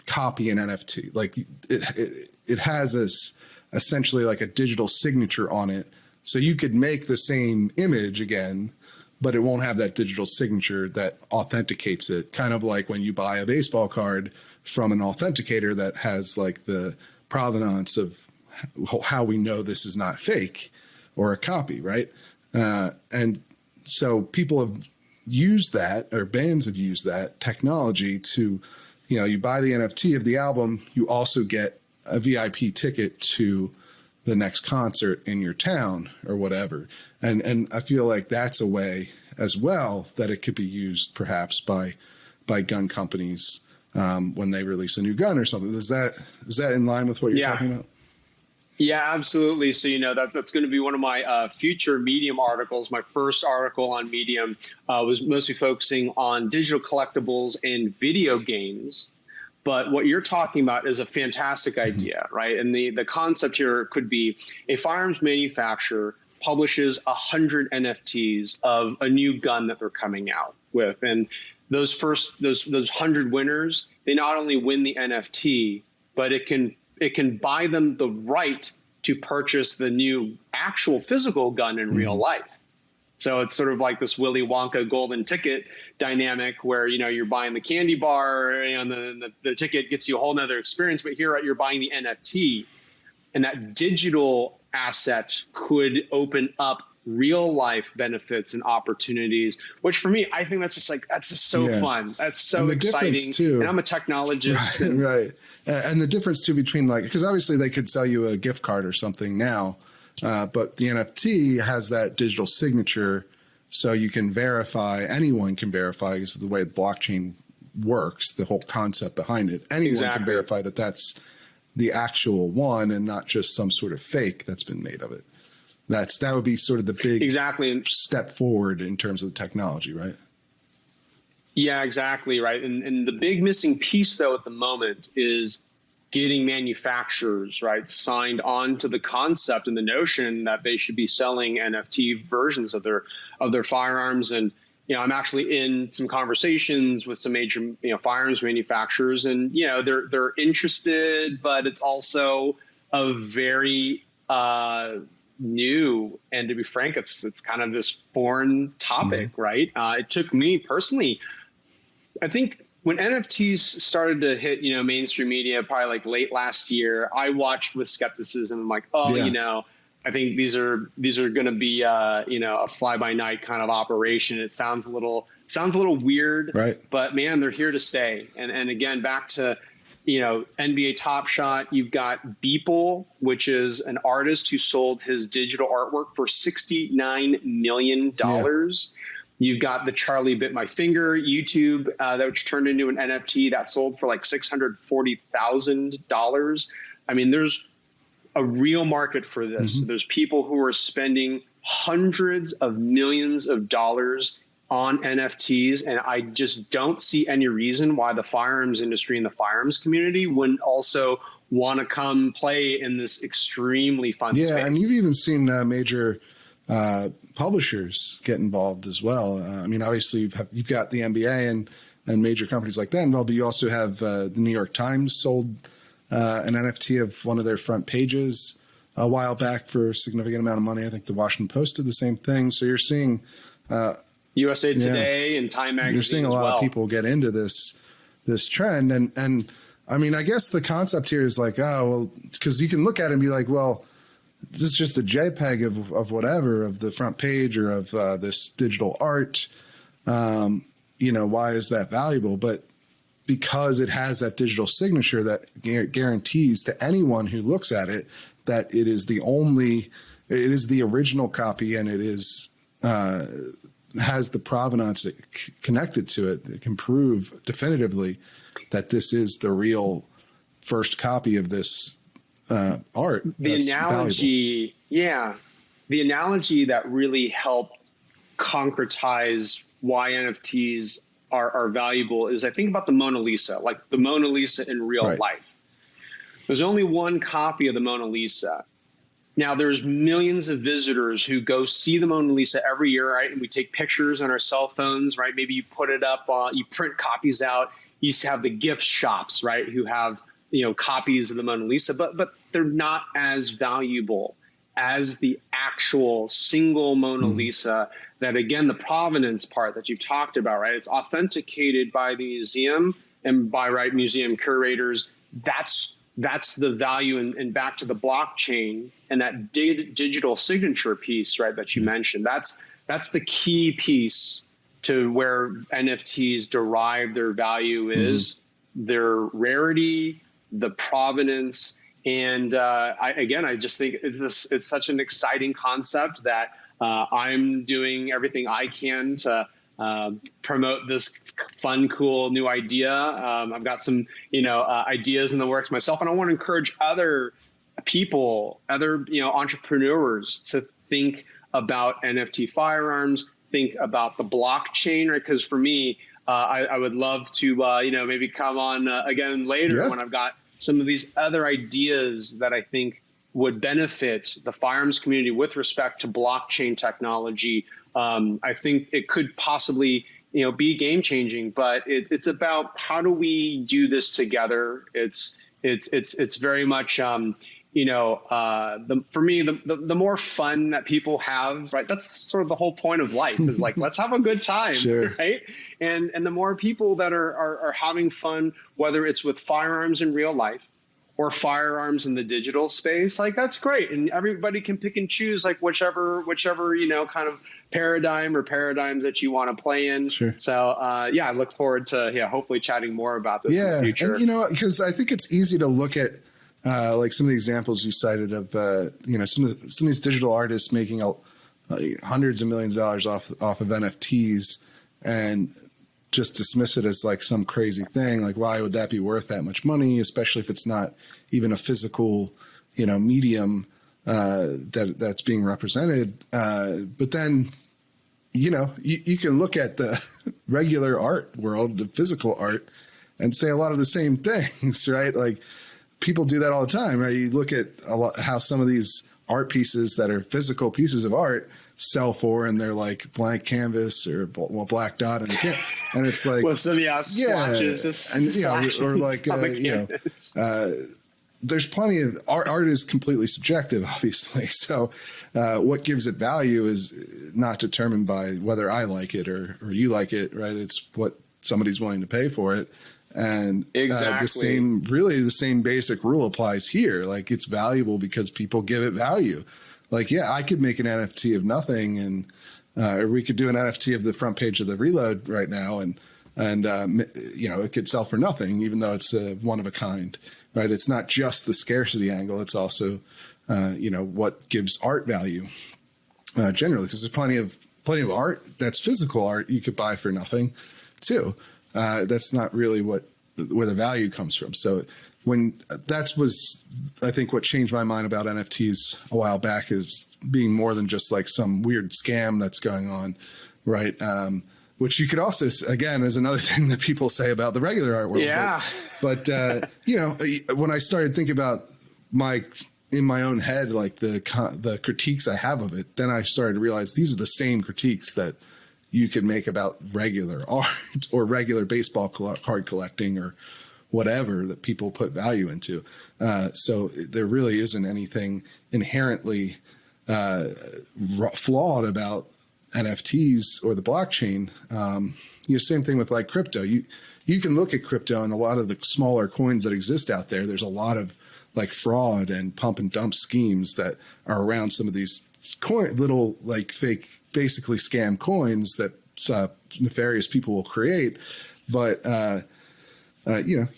copy an NFT. Like it has this essentially like a digital signature on it, so you could make the same image again, but it won't have that digital signature that authenticates it. Kind of like when you buy a baseball card from an authenticator that has like the provenance of how we know this is not fake or a copy, right? And so people have used that, or bands have used that technology to, you buy the NFT of the album, you also get a VIP ticket to the next concert in your town or whatever. And I feel like that's a way as well that it could be used perhaps by gun companies when they release a new gun or something. Is that in line with what you're talking about? Yeah, absolutely. So, that's going to be one of my future Medium articles. My first article on Medium was mostly focusing on digital collectibles and video games. But what you're talking about is a fantastic idea, right? And the concept here could be a firearms manufacturer publishes 100 NFTs of a new gun that they're coming out with. And those 100 winners, they not only win the NFT, but it can buy them the right to purchase the new actual physical gun in real life. So it's sort of like this Willy Wonka golden ticket dynamic where, you're buying the candy bar and the ticket gets you a whole nother experience. But here you're buying the NFT, and that digital asset could open up real life benefits and opportunities, which for me, I think that's just so fun. That's so exciting. Too, and I'm a technologist. Right. And the difference too between because obviously they could sell you a gift card or something now, but the NFT has that digital signature, so you can verify, anyone can verify, because of the way the blockchain works, the whole concept behind it. Anyone can verify that that's the actual one and not just some sort of fake that's been made of it. That would be sort of the big step forward in terms of the technology, right? Yeah, exactly, right. And the big missing piece, though, at the moment is getting manufacturers, right, signed on to the concept and the notion that they should be selling NFT versions of their firearms. And I'm actually in some conversations with some major firearms manufacturers, and they're interested, but it's also a very new, and to be frank, it's kind of this foreign topic, right? It took me personally, I think when NFTs started to hit, mainstream media, probably like late last year, I watched with skepticism. I'm like, I think these are going to be, a fly by night kind of operation. It sounds a little weird, right? But man, they're here to stay. And again, back to, NBA Top Shot, you've got Beeple, which is an artist who sold his digital artwork for $69 million. Yeah. You've got the Charlie Bit My Finger YouTube, which turned into an NFT that sold for like $640,000. I mean, there's a real market for this. Mm-hmm. There's people who are spending hundreds of millions of dollars on NFTs, and I just don't see any reason why the firearms industry and the firearms community wouldn't also want to come play in this extremely fun space. Yeah, and you've even seen major publishers get involved as well. I mean, obviously you've got the NBA and major companies like that involved, but you also have the New York Times sold an NFT of one of their front pages a while back for a significant amount of money. I think the Washington Post did the same thing. So you're seeing USA Today and Time Magazine. You're seeing a lot of people get into this trend, and I mean, I guess the concept here is like, oh well, because you can look at it and be like, well, this is just a JPEG of whatever, of the front page or of this digital art. Why is that valuable? But because it has that digital signature that guarantees to anyone who looks at it that it is the original copy, and it is has the provenance connected to it that can prove definitively that this is the real first copy of this art. The analogy, the analogy that really helped concretize why NFTs are valuable is, I think about the Mona Lisa, like the Mona Lisa in real life. There's only one copy of the Mona Lisa. Now, there's millions of visitors who go see the Mona Lisa every year, right? And we take pictures on our cell phones, right? Maybe you put it up, you print copies out. You used to have the gift shops, right, who have, copies of the Mona Lisa, but they're not as valuable as the actual single Mona Lisa that, again, the provenance part that you've talked about, right? It's authenticated by the museum and by museum curators. That's the value, and back to the blockchain and that digital signature piece, right, that you mentioned. That's the key piece to where NFTs derive their value is their rarity, the provenance. And I just think it's such an exciting concept that I'm doing everything I can to promote this fun, cool new idea. I've got some, ideas in the works myself, and I want to encourage other people, other, entrepreneurs to think about NFT firearms, think about the blockchain, right? Because for me, I would love to, maybe come on again later when I've got some of these other ideas that I think would benefit the firearms community with respect to blockchain technology. I think it could possibly, be game changing, but it's about how do we do this together? It's very much, for me, the more fun that people have, right? That's sort of the whole point of life is like, let's have a good time, right? And the more people that are having fun, whether it's with firearms in real life or firearms in the digital space, like that's great. And everybody can pick and choose like whichever, kind of paradigms that you want to play in. Sure. So, I look forward to, hopefully chatting more about this in the future. And, because I think it's easy to look at, like some of the examples you cited of, some of these digital artists making hundreds of millions of dollars off of NFTs and just dismiss it as like some crazy thing. Like, why would that be worth that much money, especially if it's not even a physical, medium that's being represented. But then, you can look at the regular art world, the physical art, and say a lot of the same things, right? Like, people do that all the time, right? You look at how some of these art pieces that are physical pieces of art sell for, and they're like blank canvas or black dot, and it's like, well, some swatches, and or like there's plenty of art is completely subjective, obviously. So what gives it value is not determined by whether I like it or you like it, right? It's what somebody's willing to pay for it. And the same basic rule applies here. Like, it's valuable because people give it value. Like, I could make an NFT of nothing, and or we could do an NFT of the front page of the Reload right now, and it could sell for nothing, even though it's one of a kind, right? It's not just the scarcity angle; it's also, what gives art value generally, because there's plenty of art that's physical art you could buy for nothing, too. That's not really where the value comes from. So I think what changed my mind about NFTs a while back is being more than just like some weird scam that's going on, right? Which you could also, again, is another thing that people say about the regular art world. Yeah. But when I started thinking about my in my own head, like the critiques I have of it, then I started to realize these are the same critiques that you could make about regular art or regular baseball card collecting or whatever that people put value into. So there really isn't anything inherently flawed about NFTs or the blockchain. Same thing with like crypto. You can look at crypto and a lot of the smaller coins that exist out there. There's a lot of like fraud and pump and dump schemes that are around some of these little like fake, basically scam coins that nefarious people will create. But you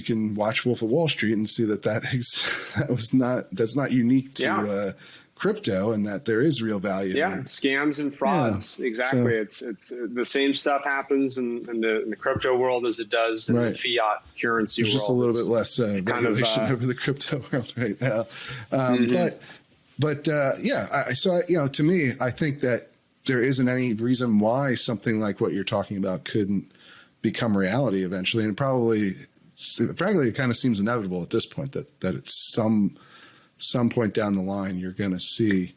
can watch Wolf of Wall Street and see that's not unique to crypto, and that there is real value. Yeah, scams and frauds. Yeah. Exactly. So, it's the same stuff happens in the crypto world as it does in the fiat currency world. There's just a little bit less regulation over the crypto world right now. To me, I think that there isn't any reason why something like what you're talking about couldn't become reality eventually. And frankly, it kind of seems inevitable at this point that it's some point down the line, you're going to see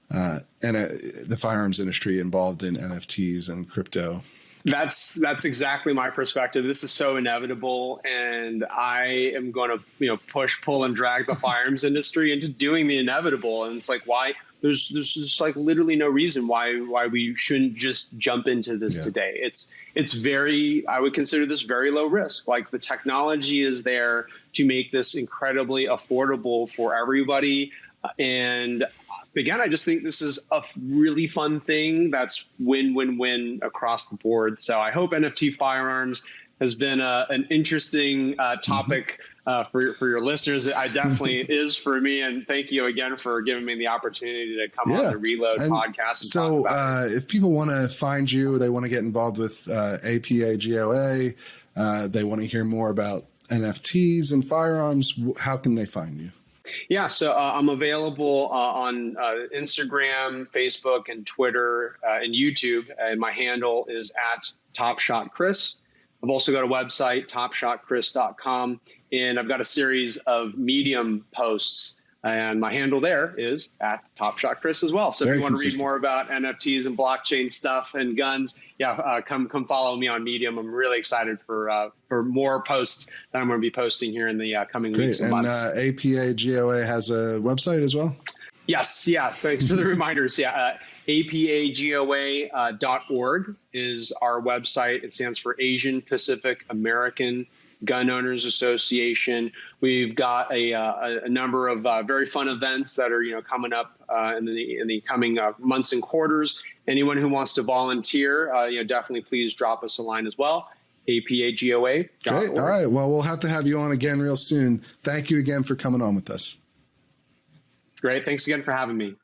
the firearms industry involved in NFTs and crypto. That's exactly my perspective. This is so inevitable, and I am going to push, pull, and drag the firearms industry into doing the inevitable. And it's like, why? There's just like literally no reason why we shouldn't just jump into this today. It's very, I would consider this very low risk. Like the technology is there to make this incredibly affordable for everybody. And again, I just think this is a really fun thing that's win-win-win across the board. So I hope NFT Firearms has been an interesting topic for your listeners. I definitely is for me. And thank you again for giving me the opportunity to come on the Reload podcast. And so talk about if people want to find you, they want to get involved with APAGOA, they want to hear more about NFTs and firearms, how can they find you? Yeah, so I'm available on Instagram, Facebook, and Twitter, and YouTube. And my handle is at Top Shot Chris. I've also got a website, topshotchris.com, and I've got a series of Medium posts, and my handle there is at Top Shot Chris as well. So if you want to read more about NFTs and blockchain stuff and guns, come follow me on Medium. I'm really excited for more posts that I'm going to be posting here in the coming weeks and months. And APAGOA has a website as well? Yes. Yeah. Thanks for the reminders. Yeah. APAGOA.org is our website. It stands for Asian Pacific American Gun Owners Association. We've got a number of very fun events that are coming up in the coming months and quarters. Anyone who wants to volunteer, definitely please drop us a line as well. APAGOA.org. Great. All right. Well, we'll have to have you on again real soon. Thank you again for coming on with us. Great. Thanks again for having me.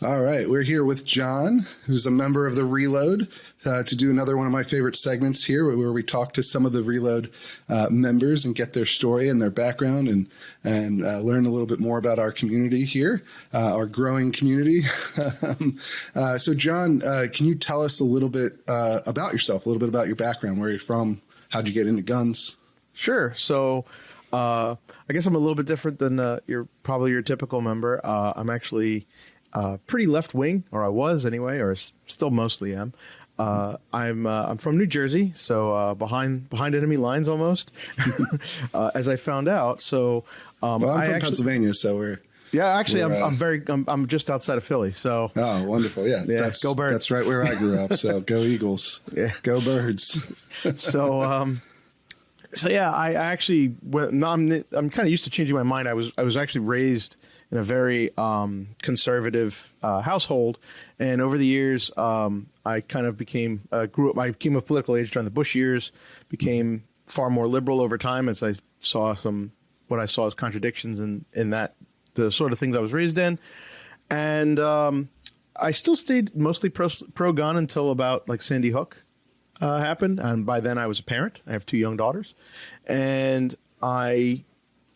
All right. We're here with John, who's a member of the Reload, to do another one of my favorite segments here where we talk to some of the Reload members and get their story and their background and learn a little bit more about our community here, our growing community. So, John, can you tell us a little bit about yourself, a little bit about your background, where you're from, how'd you get into guns? Sure. So I guess I'm a little bit different than your typical member. I'm actually pretty left wing, or I was anyway, or still mostly am. I'm from New Jersey, so behind enemy lines almost, as I found out. So I'm from Pennsylvania, so we're. Yeah, actually, I'm just outside of Philly. So. Oh, wonderful! Yeah, go Birds. That's right where I grew up. So go Eagles! Yeah, go Birds! So yeah, I actually I'm kind of used to changing my mind. I was actually raised in a very conservative household, and over the years, I kind of became grew up. I came of political age during the Bush years, became far more liberal over time as I saw what I saw as contradictions in that the sort of things I was raised in, and I still stayed mostly pro gun until about like Sandy Hook happened, and by then I was a parent. I have 2 young daughters, and I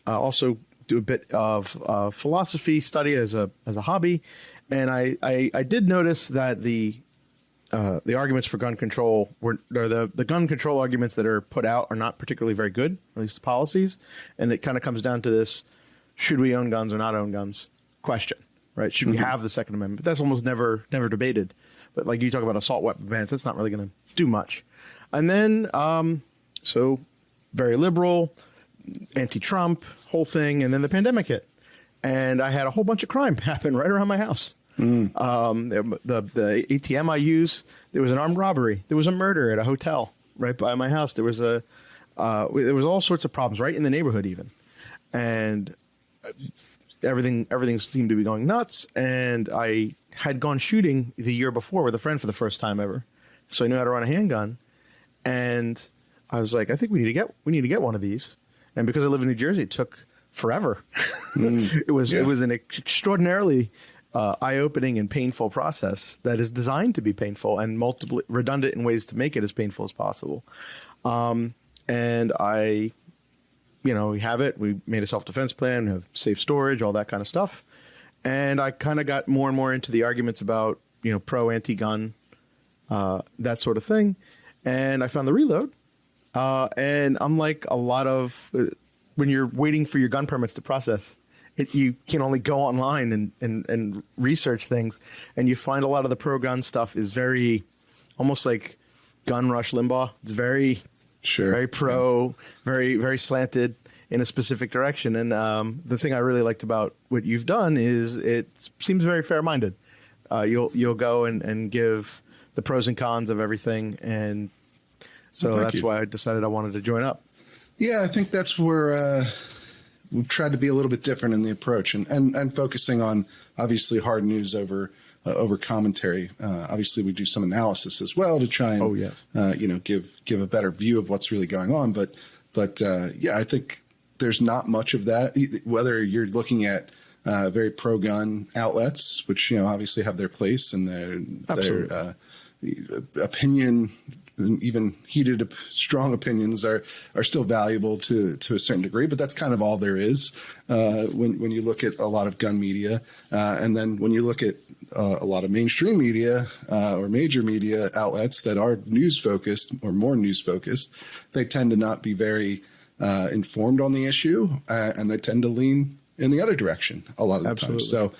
also do a bit of philosophy study as a hobby, and I did notice that the arguments for gun control the gun control arguments that are put out are not particularly very good, at least the policies, and it kind of comes down to this: should we own guns or not own guns question, right? Should we have the Second Amendment? But that's almost never debated. But like you talk about assault weapon bans, that's not really going to do much. And then, so very liberal, anti-Trump, whole thing. And then the pandemic hit. And I had a whole bunch of crime happen right around my house. The ATM I use, there was an armed robbery. There was a murder at a hotel right by my house. There was there was all sorts of problems right in the neighborhood even. And everything seemed to be going nuts. And I had gone shooting the year before with a friend for the first time ever. So I knew how to run a handgun. And I was like, I think we need to get one of these. And because I live in New Jersey, it took forever. It was an extraordinarily eye-opening and painful process that is designed to be painful and multiple redundant in ways to make it as painful as possible. And I, we have it. We made a self-defense plan, have safe storage, all that kind of stuff. And I kind of got more and more into the arguments about, pro, anti-gun, that sort of thing. And I found the Reload. And unlike a lot of when you're waiting for your gun permits to process, you can only go online and research things. And you find a lot of the pro-gun stuff is very almost like gun rush Limbaugh. It's very, very pro, very, very slanted in a specific direction. And the thing I really liked about what you've done is it seems very fair-minded. You'll go and give the pros and cons of everything. And so that's why I decided I wanted to join up. Yeah, I think that's where we've tried to be a little bit different in the approach and focusing on obviously hard news over commentary. Obviously, we do some analysis as well to try and give a better view of what's really going on. But yeah, I think there's not much of that. Whether you're looking at very pro-gun outlets, which obviously have their place and their opinion. Even heated, strong opinions are still valuable to a certain degree, but that's kind of all there is when you look at a lot of gun media. And then when you look at a lot of mainstream media or major media outlets that are news focused or more news focused, they tend to not be very informed on the issue, and they tend to lean in the other direction a lot of the time. So.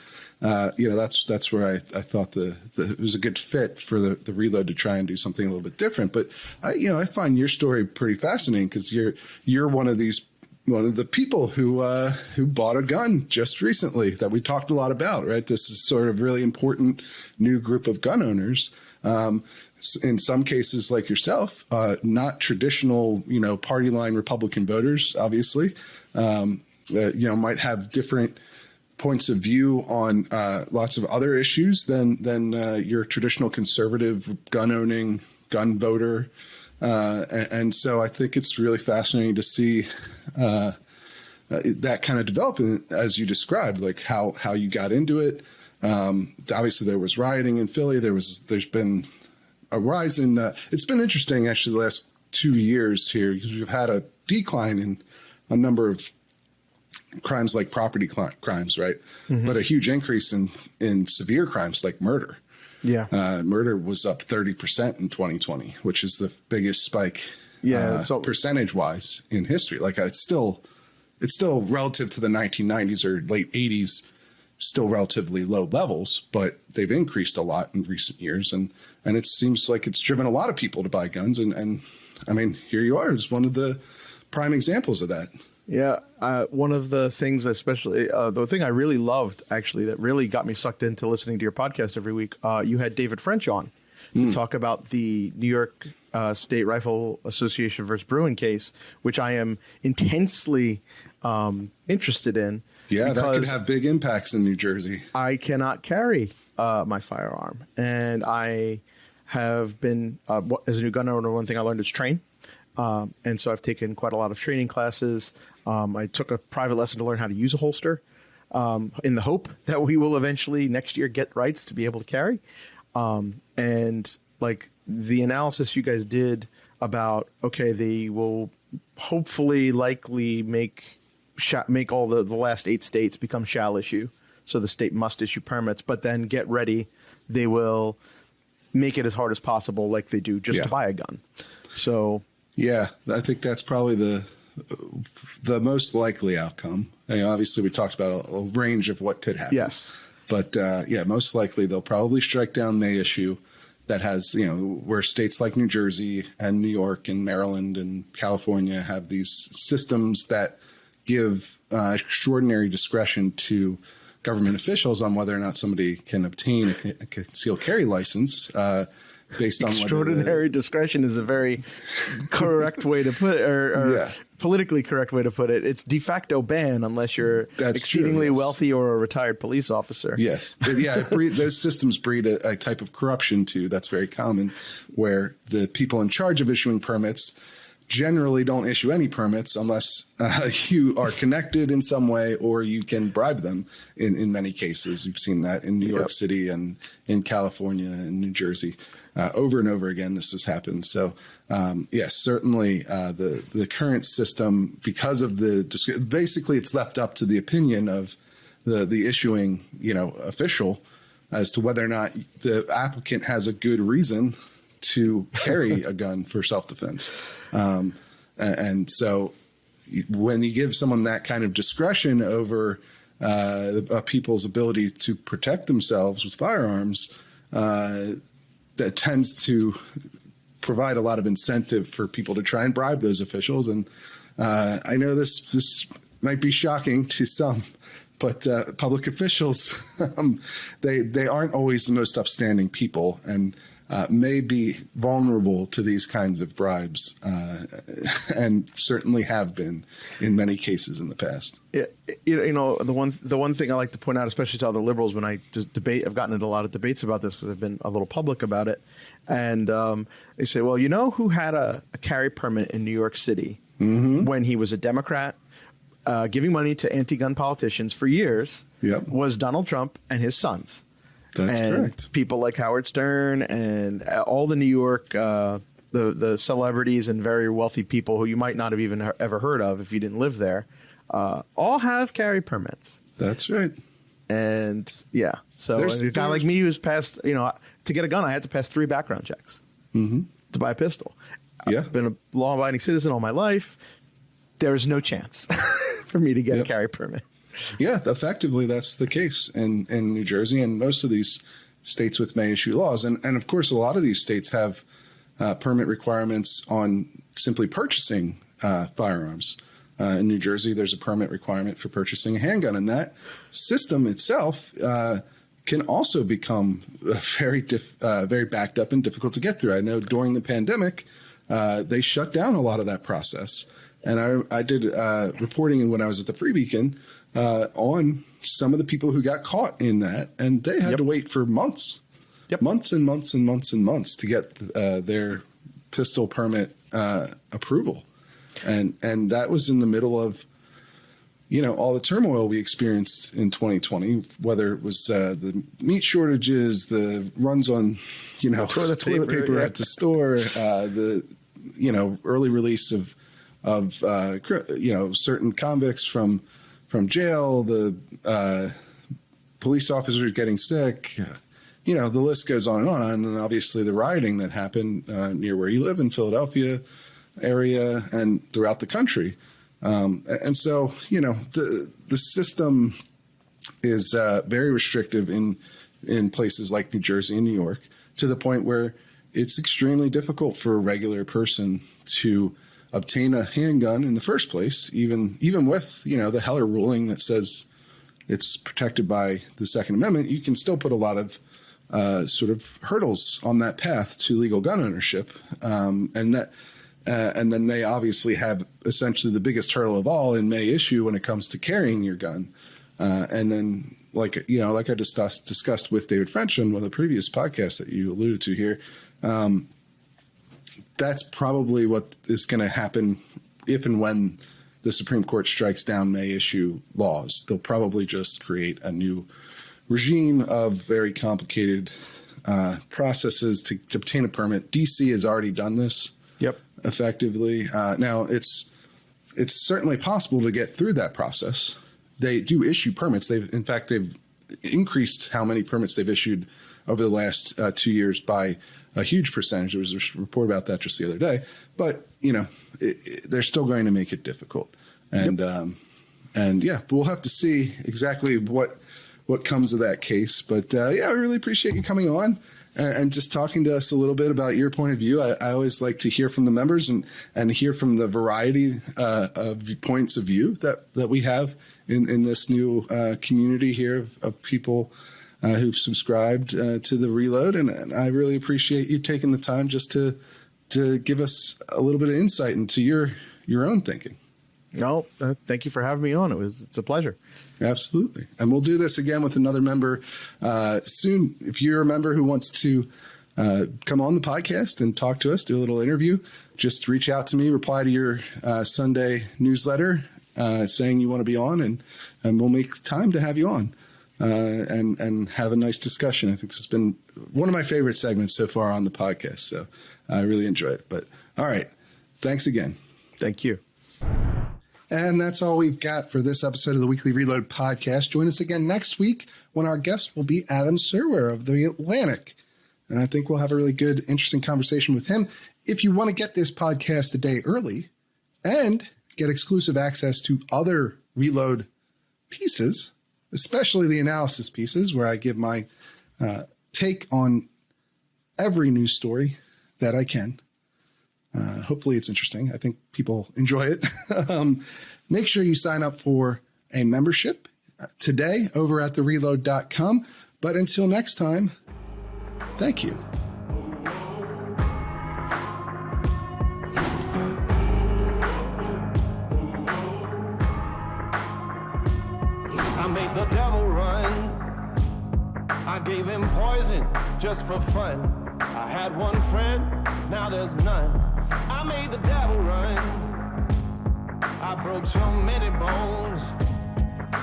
That's where I thought it was a good fit for the Reload to try and do something a little bit different. But I find your story pretty fascinating because you're one of the people who bought a gun just recently that we talked a lot about, right? This is sort of really important new group of gun owners. In some cases, like yourself, not traditional, party line Republican voters, obviously, might have different points of view on lots of other issues than your traditional conservative gun-owning gun voter. And so I think it's really fascinating to see that kind of development as you described, like how you got into it. Obviously, there was rioting in Philly. There's been a rise in it's been interesting, actually, the last 2 years here because we've had a decline in a number of crimes like property crimes, right? Mm-hmm. But a huge increase in severe crimes like murder. Yeah. Murder was up 30% in 2020, which is the biggest spike percentage wise in history. Like it's still relative to the 1990s or late 80s, still relatively low levels, but they've increased a lot in recent years. And it seems like it's driven a lot of people to buy guns. And I mean, here you are as one of the prime examples of that. Yeah, one of the things, especially the thing I really loved, actually, that really got me sucked into listening to your podcast every week, you had David French on to talk about the New York State Rifle Association versus Bruin case, which I am intensely interested in. Yeah, that could have big impacts in New Jersey. I cannot carry my firearm, and I have been, as a new gun owner, one thing I learned is train. And so I've taken quite a lot of training classes. I took a private lesson to learn how to use a holster in the hope that we will eventually next year get rights to be able to carry. And like the analysis you guys did about, okay, they will hopefully likely make all the last 8 states become shall issue. So the state must issue permits, but then get ready. They will make it as hard as possible like they do just to buy a gun. So... Yeah, I think that's probably the most likely outcome. Obviously, we talked about a range of what could happen. Yes. But yeah, most likely they'll probably strike down May issue that has, where states like New Jersey and New York and Maryland and California have these systems that give extraordinary discretion to government officials on whether or not somebody can obtain a concealed carry license based on extraordinary discretion is a very correct way to put it, or politically correct way to put it. It's de facto ban unless you're exceedingly wealthy or a retired police officer. Yes. Yeah. Those systems breed a type of corruption too. That's very common, where the people in charge of issuing permits generally don't issue any permits unless you are connected in some way or you can bribe them. In many cases, you've seen that in New York City and in California and New Jersey. Over and over again, this has happened. So, yes, certainly the current system, because of basically it's left up to the opinion of the issuing, official as to whether or not the applicant has a good reason to carry a gun for self-defense. And so when you give someone that kind of discretion over people's ability to protect themselves with firearms, that tends to provide a lot of incentive for people to try and bribe those officials. And I know this might be shocking to some, but public officials, they aren't always the most upstanding people and may be vulnerable to these kinds of bribes, and certainly have been in many cases in the past. Yeah, the one thing I like to point out, especially to other liberals, when I just debate, I've gotten into a lot of debates about this because I've been a little public about it, and they say, well, who had a carry permit in New York City when he was a Democrat, giving money to anti-gun politicians for years, was Donald Trump and his sons. That's correct. People like Howard Stern and all the New York, the celebrities and very wealthy people who you might not have even ever heard of if you didn't live there, all have carry permits. That's right. And so a guy like me who's passed, to get a gun, I had to pass 3 background checks to buy a pistol. I've been a law-abiding citizen all my life. There's no chance for me to get a carry permit. Yeah, effectively, that's the case in New Jersey and most of these states with May issue laws. And of course, a lot of these states have permit requirements on simply purchasing firearms. In New Jersey, there's a permit requirement for purchasing a handgun. And that system itself can also become very backed up and difficult to get through. I know during the pandemic, they shut down a lot of that process. And I did reporting when I was at the Free Beacon on some of the people who got caught in that, and they had to wait for months, months and months and months and months to get their pistol permit approval. And that was in the middle of, all the turmoil we experienced in 2020, whether it was the meat shortages, the runs on, toilet paper at the store, the, early release of certain convicts from jail, the police officers getting sick, the list goes on. And obviously the rioting that happened near where you live in Philadelphia area and throughout the country. And so, the system is very restrictive in places like New Jersey and New York, to the point where it's extremely difficult for a regular person to obtain a handgun in the first place, even with, the Heller ruling that says it's protected by the Second Amendment. You can still put a lot of sort of hurdles on that path to legal gun ownership. And then they obviously have essentially the biggest hurdle of all in May issue when it comes to carrying your gun. And then like I discussed with David French on one of the previous podcasts that you alluded to here, that's probably what is going to happen if and when the Supreme Court strikes down May issue laws. They'll probably just create a new regime of very complicated processes to obtain a permit. DC has already done this effectively. Now, it's certainly possible to get through that process. They do issue permits. They've increased how many permits they've issued over the last 2 years by a huge percentage. There was a report about that just the other day. But, they're still going to make it difficult. And And yeah, but we'll have to see exactly what comes of that case. But yeah, I really appreciate you coming on and just talking to us a little bit about your point of view. I always like to hear from the members and hear from the variety of points of view that we have in this new community here of people who've subscribed to the Reload. And I really appreciate you taking the time just to give us a little bit of insight into your own thinking. No, thank you for having me on. It's a pleasure. Absolutely. And we'll do this again with another member soon. If you're a member who wants to come on the podcast and talk to us, do a little interview, just reach out to me, reply to your Sunday newsletter saying you want to be on, and we'll make time to have you on and have a nice discussion. I think this has been one of my favorite segments so far on the podcast. So I really enjoy it. But all right. Thanks again. Thank you. And that's all we've got for this episode of the Weekly Reload podcast. Join us again next week when our guest will be Adam Serwer of The Atlantic. And I think we'll have a really good, interesting conversation with him. If you want to get this podcast a day early and get exclusive access to other Reload pieces, especially the analysis pieces where I give my take on every news story that I can. Hopefully it's interesting. I think people enjoy it. Make sure you sign up for a membership today over at thereload.com. But until next time, thank you. I made the devil run. I gave him poison just for fun. I had one friend, now there's none. I made the devil run. I broke so many bones,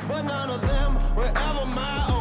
but none of them were ever my own.